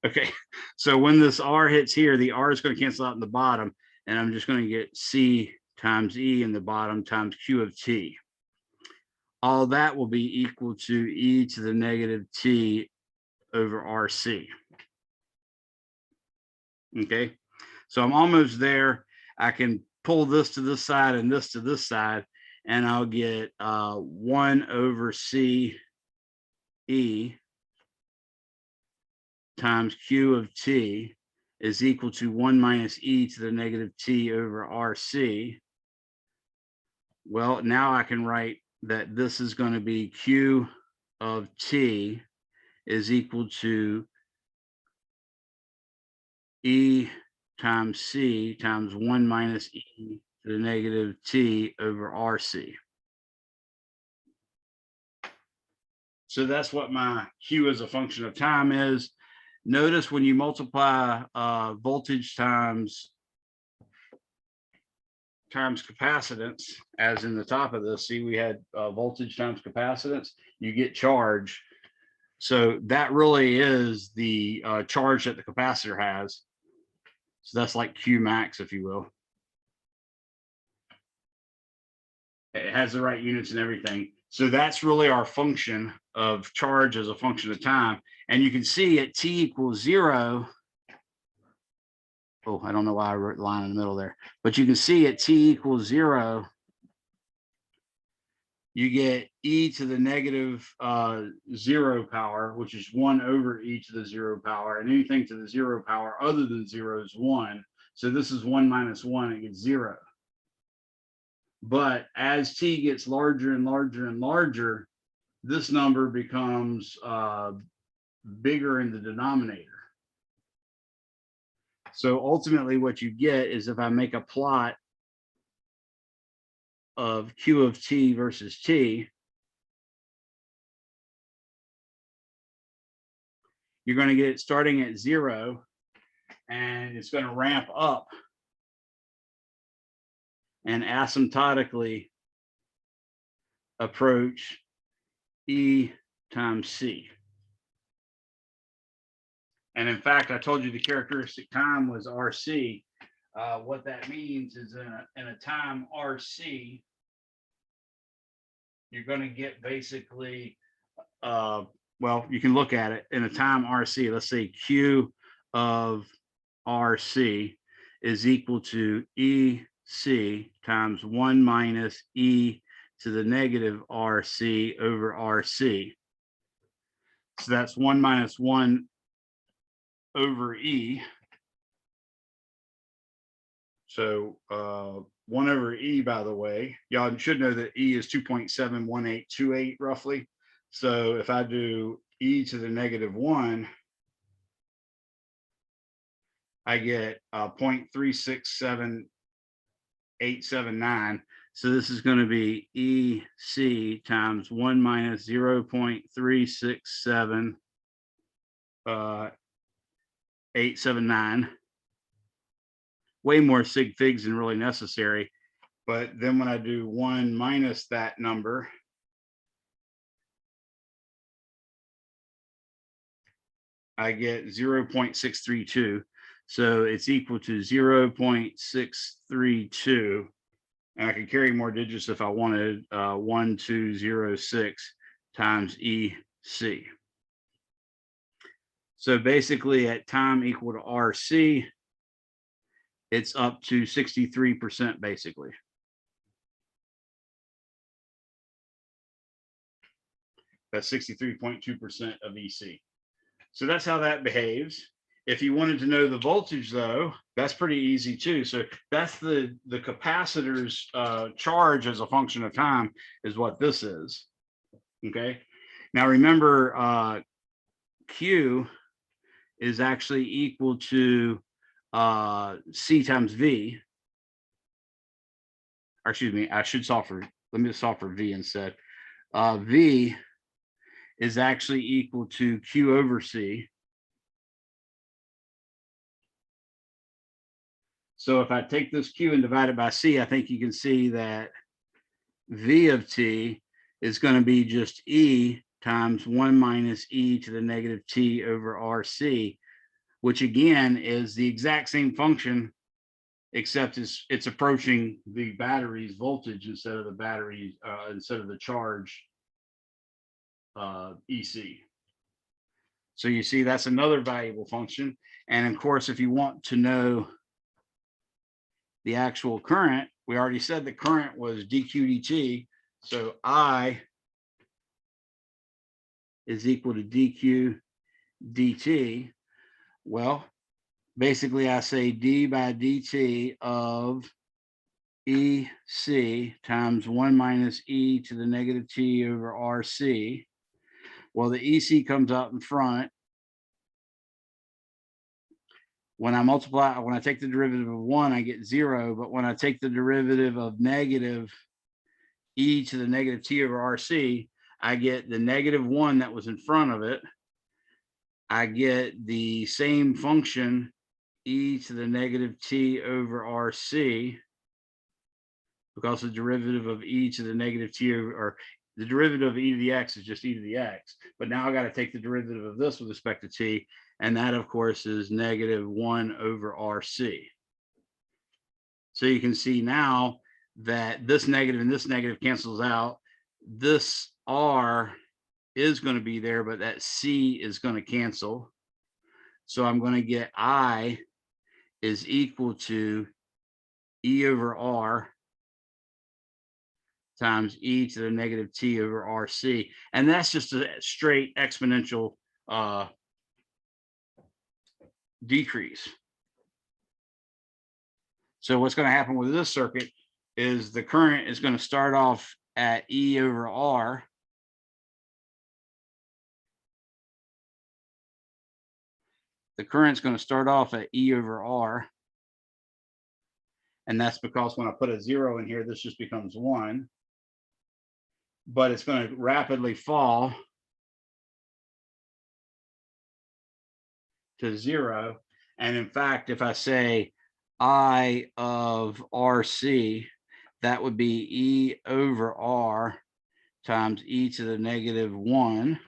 Okay, so when this r hits here, the r is going to cancel out in the bottom, and I'm just going to get c times e in the bottom times q of t. All that will be equal to e to the negative t over rc. Okay, so I'm almost there. I can pull this to this side and this to this side, and I'll get 1 over c e times q of t is equal to 1 minus e to the negative t over rc. Well, now I can write that this is going to be q of t is equal to e times c times 1 minus e to the negative t over rc. So that's what my q as a function of time is. Notice when you multiply voltage times capacitance, as in the top of this, see, we had voltage times capacitance, you get charge. So that really is the charge that the capacitor has. So that's like Q max, if you will. It has the right units and everything. So that's really our function of charge as a function of time. And you can see at t equals 0. Oh, I don't know why I wrote the line in the middle there, but you can see at t equals 0, you get e to the negative 0 power, which is 1 over e to the 0 power, and anything to the 0 power other than 0 is 1. So this is 1 minus 1, it gets 0. But as t gets larger and larger and larger, this number becomes bigger in the denominator. So ultimately what you get is if I make a plot of Q of t versus t, you're going to get it starting at 0, and it's going to ramp up and asymptotically approach E times C. And in fact, I told you the characteristic time was RC. What that means is in a time RC, you're going to get basically, well, you can look at it in a time RC. Let's say Q of RC is equal to EC times 1 minus E to the negative RC over RC. So that's 1 minus 1 over E. So 1 over E, by the way, y'all should know that E is 2.71828 roughly. So if I do E to the negative 1, I get 0.367879. So this is going to be EC times 1 minus 0.367879. Way more sig figs than really necessary. But then when I do 1 minus that number, I get 0.632. So it's equal to 0.632. And I could carry more digits if I wanted, 1206 times EC. So basically at time equal to RC, it's up to 63% basically. That's 63.2% of EC. So that's how that behaves. If you wanted to know the voltage though, that's pretty easy too. So that's the capacitor's charge as a function of time is what this is. Okay. Now remember, Q is actually equal to C times V. Or excuse me, I should solve for, let me solve for V instead. V is actually equal to Q over C. So if I take this Q and divide it by C, I think you can see that V of T is going to be just E times 1 minus E to the negative T over RC, which again is the exact same function, except it's approaching the battery's voltage instead of the battery, instead of the charge EC. So you see that's another valuable function. And of course, if you want to know the actual current, we already said the current was dq dt. So I is equal to dq dt. Well, basically I say d by dt of EC times 1 minus E to the negative T over RC. Well, the EC comes out in front. When I multiply, when I take the derivative of 1, I get 0. But when I take the derivative of negative E to the negative T over RC, I get the negative 1 that was in front of it. I get the same function, E to the negative T over RC, because the derivative of E to the negative T over, or the derivative of E to the X is just E to the X. But now I got to take the derivative of this with respect to T. And that, of course, is negative 1 over RC. So you can see now that this negative and this negative cancels out. This R is going to be there, but that C is going to cancel. So I'm going to get I is equal to E over R times E to the negative T over RC. And that's just a straight exponential decrease. So what's going to happen with this circuit is the current is going to start off at E over R. the current's going to start off at E over R. And that's because when I put a 0 in here, this just becomes 1. But it's going to rapidly fall to 0. And in fact, if I say I of RC, that would be E over R times e to the negative 1.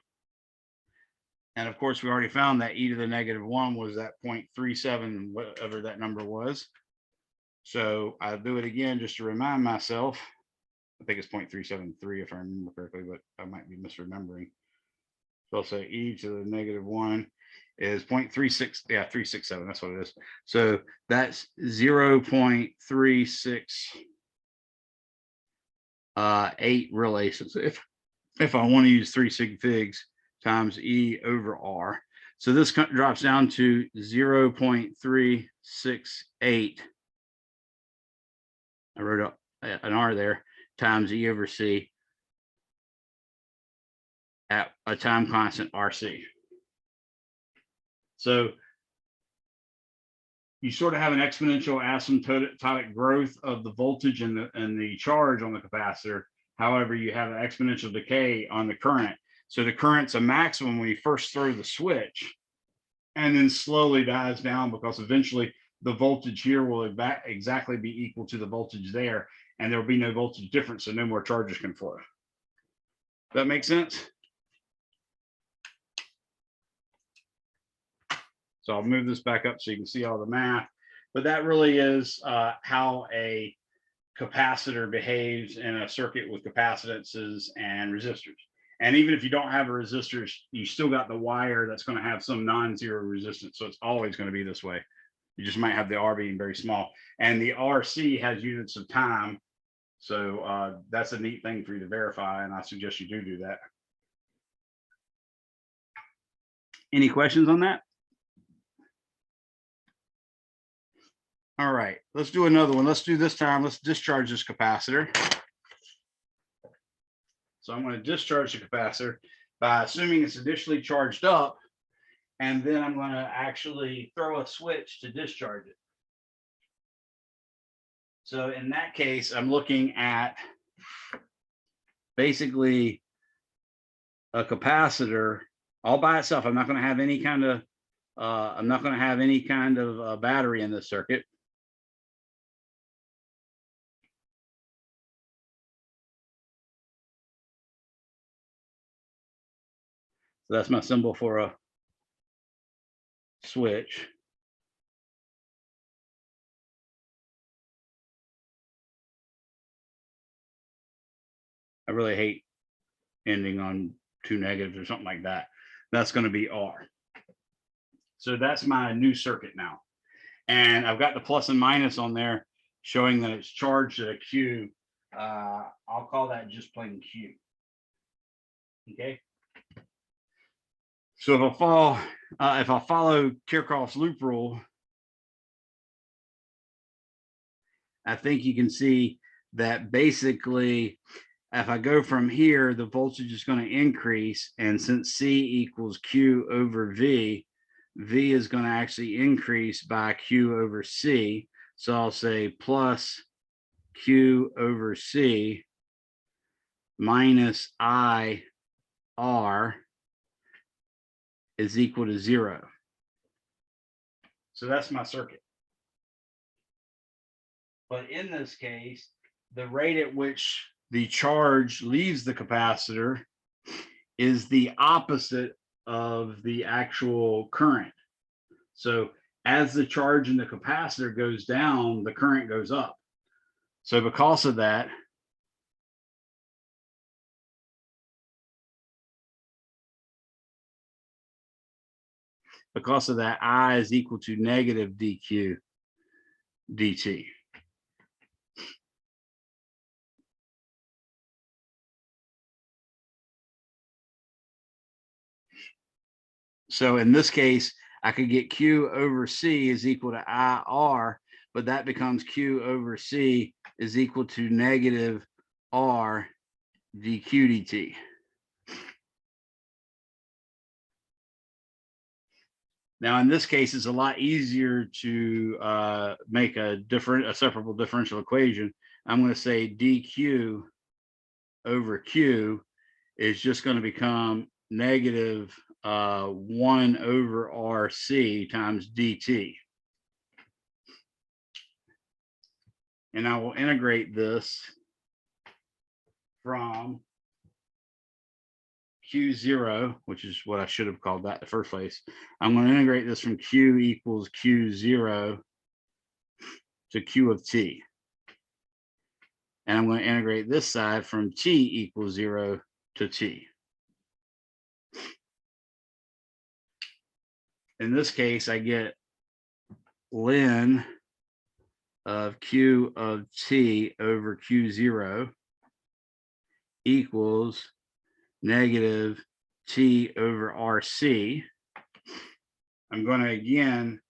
And of course, we already found that e to the negative 1 was that 0.37, whatever that number was. So I'll do it again just to remind myself. I think it's 0.373 if I remember correctly, but I might be misremembering. So I'll say e to the negative 1 is 0.36, yeah, 367, that's what it is. So that's 0.368 really. So if I want to use 3 sig figs times E over R. So this drops down to 0.368. I wrote up an R there times E over C at a time constant RC. So you sort of have an exponential asymptotic growth of the voltage and the charge on the capacitor. However, you have an exponential decay on the current. So the current's a maximum when you first throw the switch and then slowly dies down because eventually the voltage here will exactly be equal to the voltage there, and there will be no voltage difference, so no more charges can flow. That makes sense? So I'll move this back up so you can see all the math, but that really is how a capacitor behaves in a circuit with capacitances and resistors. And even if you don't have a resistor, you still got the wire that's going to have some non-zero resistance. So it's always going to be this way. You just might have the R being very small. And the RC has units of time. So that's a neat thing for you to verify. And I suggest you do that. Any questions on that? All right, let's do another one. Let's do this time. Let's discharge this capacitor. So I'm going to discharge the capacitor by assuming it's initially charged up, and then I'm going to actually throw a switch to discharge it. So in that case, I'm looking at basically a capacitor all by itself. I'm not going to have any kind of battery in this circuit. So that's my symbol for a switch. I really hate ending on 2 negatives or something like that. That's going to be R. So that's my new circuit now. And I've got the plus and minus on there showing that it's charged at a Q. I'll call that just plain Q. Okay. So if I follow Kirchhoff's loop rule, I think you can see that basically if I go from here, the voltage is going to increase. And since C equals Q over V, V is going to actually increase by Q over C. So I'll say plus Q over C minus I R is equal to 0. So that's my circuit. But in this case, the rate at which the charge leaves the capacitor is the opposite of the actual current. So as the charge in the capacitor goes down, the current goes up. So because of that, I is equal to negative dq dt. So in this case, I could get Q over C is equal to IR, but that becomes Q over C is equal to negative R dq dt. Now, in this case, it's a lot easier to make a separable differential equation. I'm going to say dq over q is just going to become negative 1 over RC times dt. And I will integrate this from Q0, which is what I should have called that in the first place. I'm going to integrate this from Q equals Q0 to Q of t. And I'm going to integrate this side from t equals 0 to t. In this case, I get ln of Q of t over Q0 equals negative t over RC. I'm going to again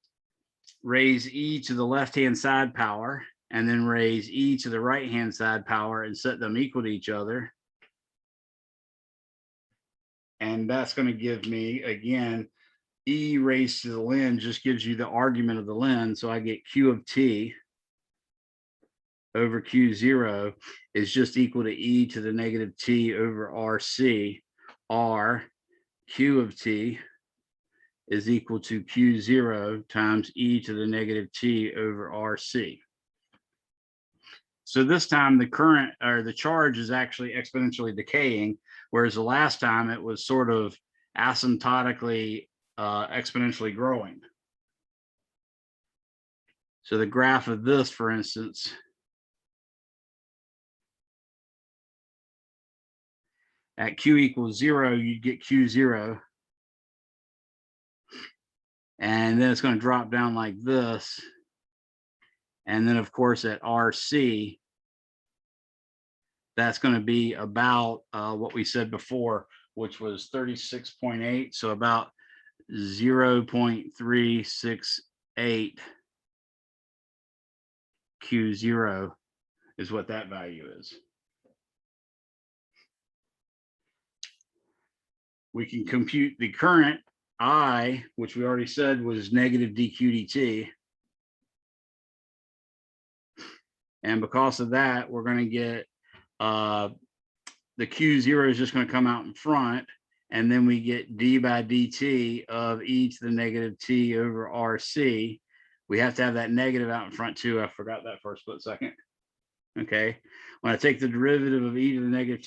raise e to the left-hand side power and then raise e to the right-hand side power and set them equal to each other. And that's going to give me, again, e raised to the ln just gives you the argument of the ln. So I get Q of t over Q0 is just equal to e to the negative t over RC, or Q of t is equal to Q0 times e to the negative t over RC. So this time the current or the charge is actually exponentially decaying, whereas the last time it was sort of asymptotically exponentially growing. So the graph of this, for instance, at Q equals 0, you'd get Q0. And then it's going to drop down like this. And then, of course, at RC, that's going to be about what we said before, which was 36.8. So about 0.368 Q0 is what that value is. We can compute the current I, which we already said was negative dq dt. And because of that, we're going to get the Q0 is just going to come out in front. And then we get d by dt of e to the negative t over RC. We have to have that negative out in front too. I forgot that for a split second. Okay. When I take the derivative of e to the negative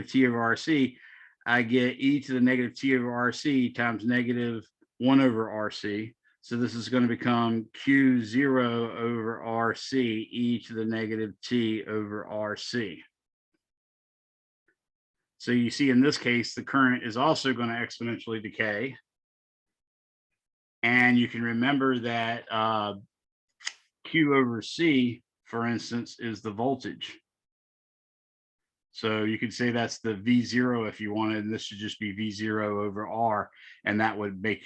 t over RC, I get e to the negative t over RC times negative 1 over RC. So this is going to become Q0 over RC e to the negative t over RC. So you see in this case, the current is also going to exponentially decay. And you can remember that Q over C, for instance, is the voltage. So you could say that's the V0 if you wanted, and this should just be V0 over R, and that would make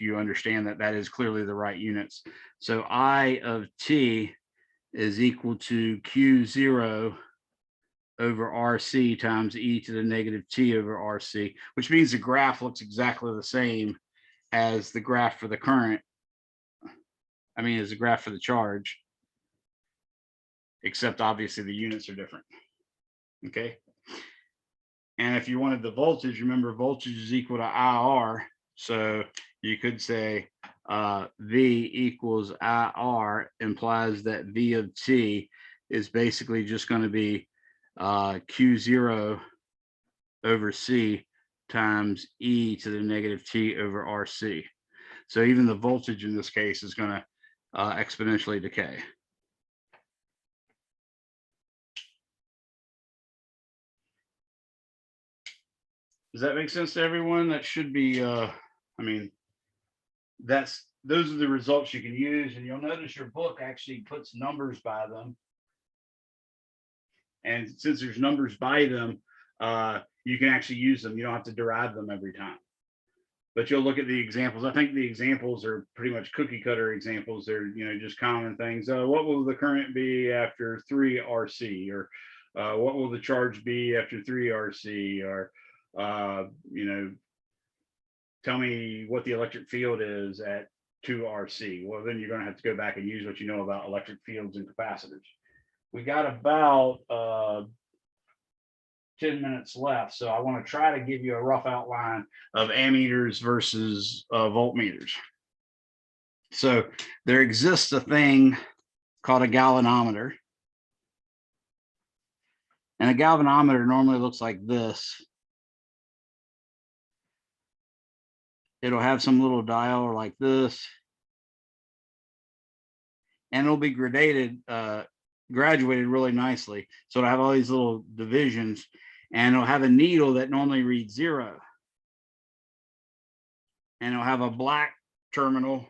you understand that that is clearly the right units. So I of T is equal to Q0 over RC times e to the negative t over RC, which means the graph looks exactly the same as the graph for the current. I mean, as the graph for the charge, except obviously the units are different. Okay. And if you wanted the voltage, remember voltage is equal to IR. So you could say V equals IR implies that V of T is basically just going to be Q0 over C times e to the negative t over RC. So even the voltage in this case is going to exponentially decay. Does that make sense to everyone? That should be, I mean, those are the results you can use, and you'll notice your book actually puts numbers by them. And since there's numbers by them, you can actually use them. You don't have to derive them every time. But you'll look at the examples. I think the examples are pretty much cookie cutter examples. They're, you know, just common things. What will the current be after 3 RC? Or what will the charge be after 3 RC? Or, you know, tell me what the electric field is at 2RC. Well, then you're going to have to go back and use what you know about electric fields and capacitors. We got about 10 minutes left, so I want to try to give you a rough outline of ammeters versus voltmeters. So there exists a thing called a galvanometer. And a galvanometer normally looks like this. It'll have some little dial like this. And it'll be graduated really nicely. So it'll have all these little divisions, and it'll have a needle that normally reads 0. And it'll have a black terminal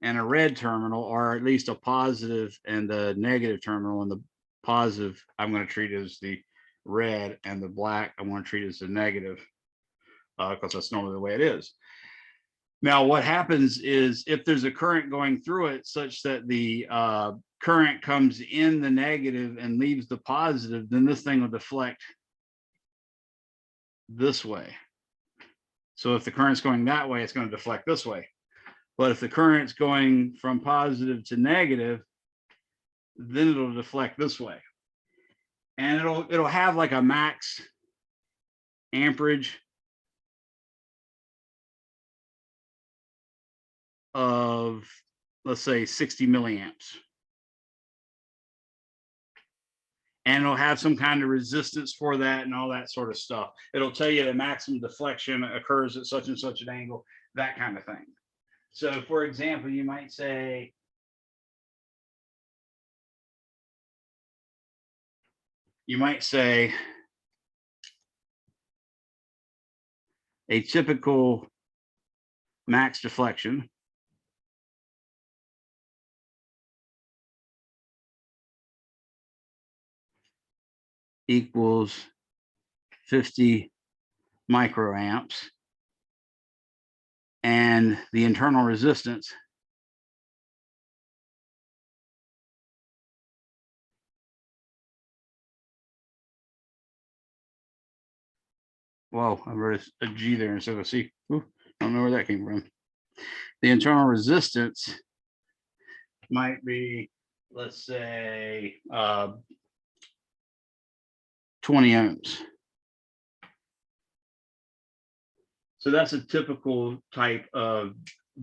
and a red terminal, or at least a positive and a negative terminal. And the positive I'm going to treat as the red, and the black I'm going to treat as the negative, because that's normally the way it is. Now, what happens is if there's a current going through it such that the current comes in the negative and leaves the positive, then this thing will deflect this way. So if the current's going that way, it's going to deflect this way. But if the current's going from positive to negative, then it'll deflect this way. And it'll have like a max amperage of, let's say, 60 milliamps. And it'll have some kind of resistance for that and all that sort of stuff. It'll tell you the maximum deflection occurs at such and such an angle, that kind of thing. So for example, you might say, a typical max deflection equals 50 microamps, and the internal resistance whoa, I wrote a G there instead of a C. Ooh, I don't know where that came from. The internal resistance might be, let's say, 20 ohms. So that's a typical type of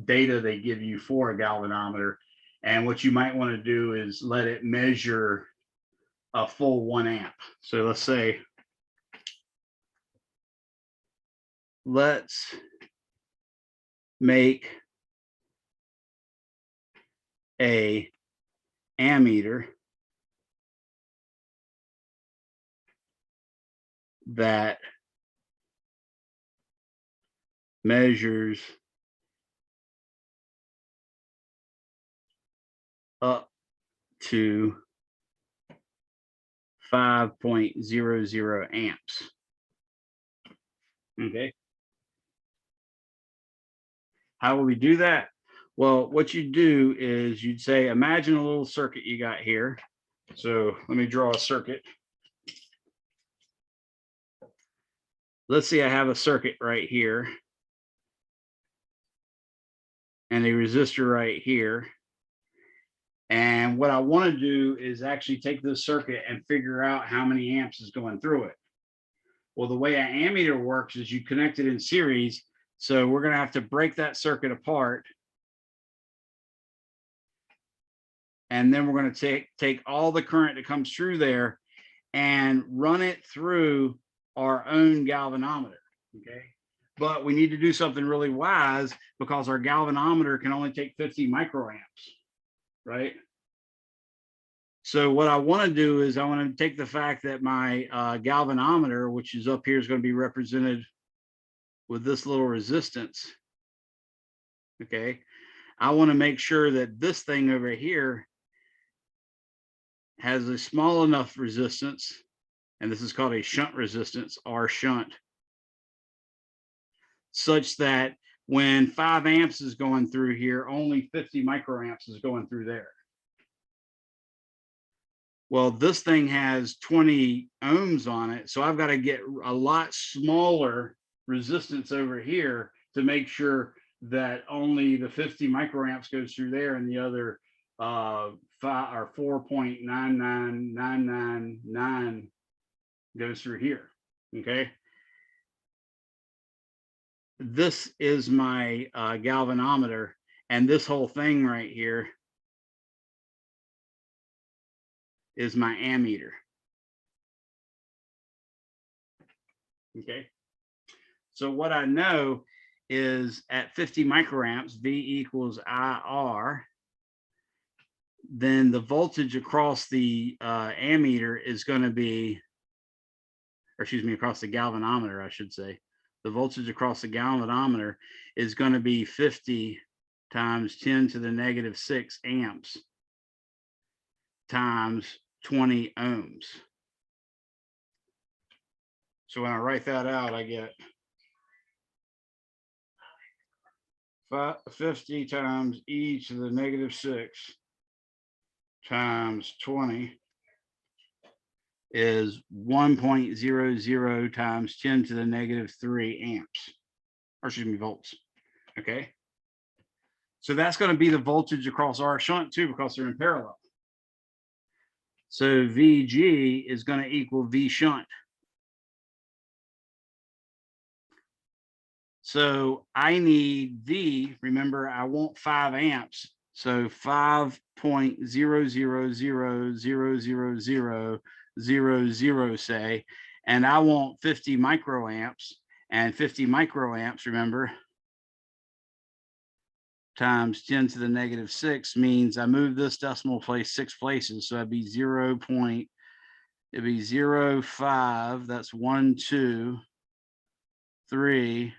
data they give you for a galvanometer. And what you might want to do is let it measure a full 1 amp. So let's say, let's make a ammeter that measures up to 5.00 amps. Okay. How will we do that? Well, what you do is you'd say, imagine a little circuit you got here. So let me draw a circuit. Let's see, I have a circuit right here and a resistor right here. And what I want to do is actually take this circuit and figure out how many amps is going through it. Well, the way an ammeter works is you connect it in series. So we're going to have to break that circuit apart. And then we're going to take all the current that comes through there and run it through our own galvanometer. Okay. But we need to do something really wise, because our galvanometer can only take 50 microamps, right? So what I want to do is I want to take the fact that my galvanometer, which is up here, is going to be represented with this little resistance. Okay. I want to make sure that this thing over here has a small enough resistance, and this is called a shunt resistance, R shunt, such that when 5 amps is going through here, only 50 microamps is going through there. Well, this thing has 20 ohms on it, so I've got to get a lot smaller resistance over here to make sure that only the 50 microamps goes through there and the other 4.99999 goes through here. Okay. This is my galvanometer, and this whole thing right here is my ammeter. Okay. So what I know is at 50 microamps, V equals IR, then the voltage across the ammeter is going to be, or excuse me, across the galvanometer, I should say. The voltage across the galvanometer is going to be 50 times 10 to the negative 6 amps times 20 ohms. So when I write that out, I get 50 times e to the negative 6 times 20 is 1.00 times 10 to the negative 3 amps, or excuse me, volts. Okay. So that's going to be the voltage across our shunt too, because they're in parallel. So VG is going to equal V shunt. So I need V, remember, I want 5 amps. So 5.0000000, say, and I want 50 microamps, and 50 microamps, remember, times 10 to the negative 6 means I move this decimal place 6 places. So it'd be 0.05. That's 1, 2, 3,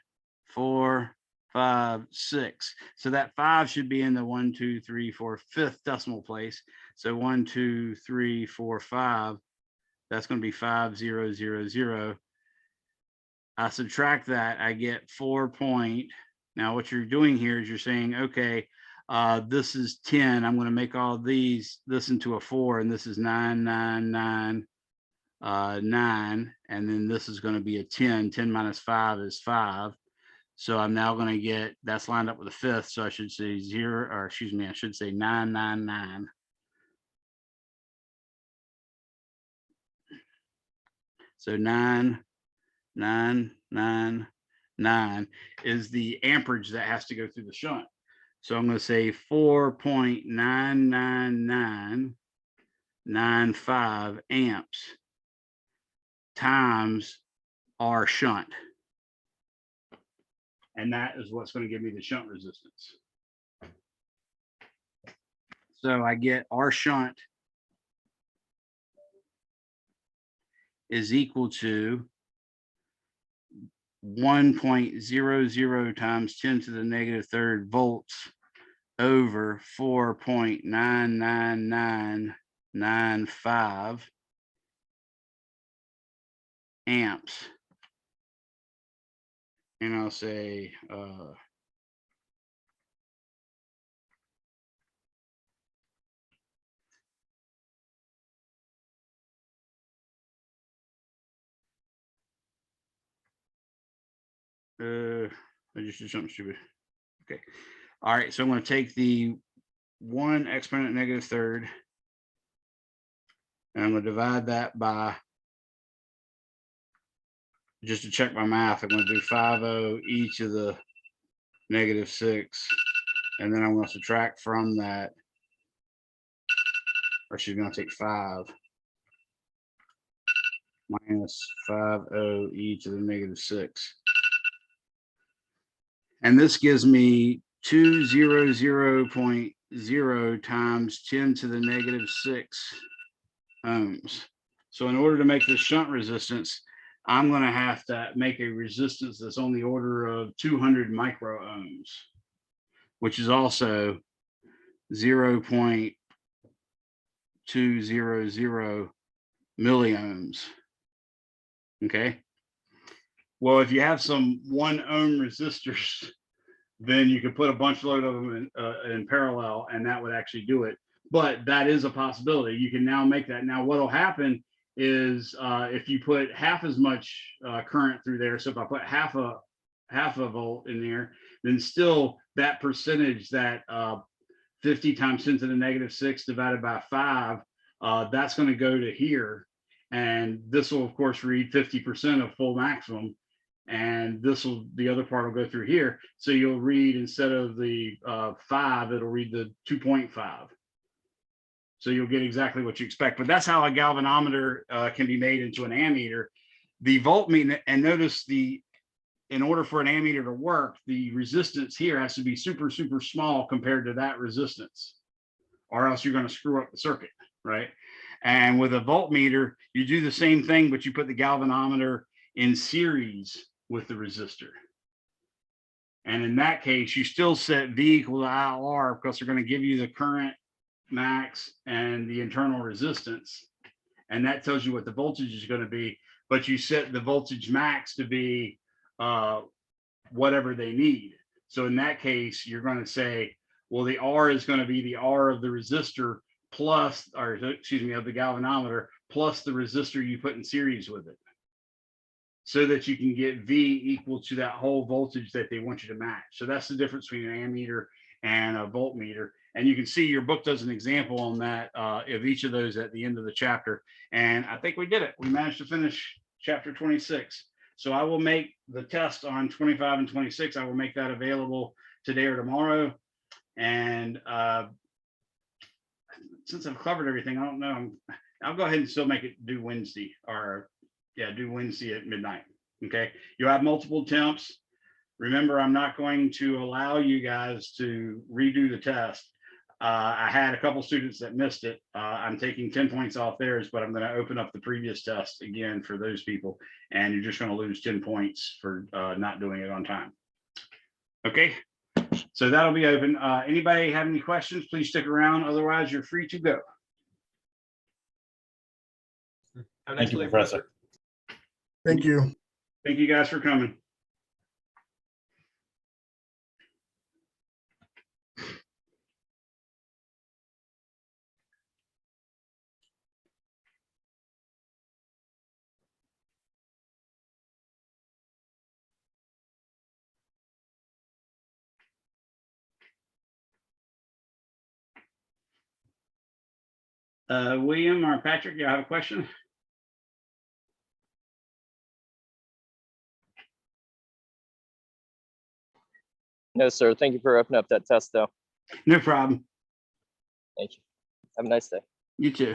4, 5, 6. So that 5 should be in the 1, 2, 3, 4, 5th decimal place. So 1, 2, 3, 4, 5. That's going to be 5000. I subtract that, I get 4 point. Now what you're doing here is you're saying, okay, this is 10. I'm going to make all this into a 4, and this is 99999, and then this is going to be a 10. 10 minus 5 is 5. So I'm now going to get, that's lined up with the 5th. So I should say 0, or excuse me, I should say 999. So 9999 is the amperage that has to go through the shunt. So I'm going to say 4.99995 amps times R shunt. And that is what's going to give me the shunt resistance. So I get R shunt is equal to 1.00 times 10 to the negative 3rd volts over 4.99995 amps. And I'll say I just did something stupid. Okay. All right. So I'm going to take the 1 exponent negative 3rd, and I'm going to divide that by, just to check my math, I'm going to do 50 e to the negative 6, and then I'm going to subtract from that, or she's going to take 5 minus 50 e to the negative 6. And this gives me 200.0 times 10 to the negative 6 ohms. So in order to make this shunt resistance, I'm going to have to make a resistance that's on the order of 200 micro ohms, which is also 0.200 milliohms. Okay. Well, if you have some 1 ohm resistors, then you could put a bunch load of them in parallel, and that would actually do it. But that is a possibility. You can now make that. Now, what will happen is if you put half as much current through there. So if I put half half a volt in there, then still that percentage, that 50 times 10 to the -6 divided by 5, that's going to go to here. And this will, of course, read 50% of full maximum. And the other part will go through here. So you'll read, instead of the 5, it'll read the 2.5. So you'll get exactly what you expect. But that's how a galvanometer can be made into an ammeter. The voltmeter, and notice in order for an ammeter to work, the resistance here has to be super, super small compared to that resistance, or else you're going to screw up the circuit, right? And with a voltmeter, you do the same thing, but you put the galvanometer in series with the resistor. And in that case, you still set V equal to IR, because they're going to give you the current max and the internal resistance. And that tells you what the voltage is going to be, but you set the voltage max to be whatever they need. So in that case, you're going to say, well, the R is going to be the R of the resistor plus, or excuse me, of the galvanometer plus the resistor you put in series with it, so that you can get V equal to that whole voltage that they want you to match. So that's the difference between an ammeter and a voltmeter. And you can see your book does an example on that of each of those at the end of the chapter. And I think we did it. We managed to finish chapter 26. So I will make the test on 25 and 26. I will make that available today or tomorrow. And since I've covered everything, I don't know. I'll go ahead and still make it due Wednesday, or do Wednesday at midnight. Okay. You'll have multiple attempts. Remember, I'm not going to allow you guys to redo the test. I had a couple students that missed it. I'm taking 10 points off theirs, but I'm going to open up the previous test again for those people. And you're just going to lose 10 points for not doing it on time. Okay. So that'll be open. Anybody have any questions? Please stick around. Otherwise, you're free to go. Have a nice Thank you, day, Professor. Thank you. Thank you guys for coming. William or Patrick, you have a question? No, sir. Thank you for opening up that test, though. No problem. Thank you. Have a nice day. You too.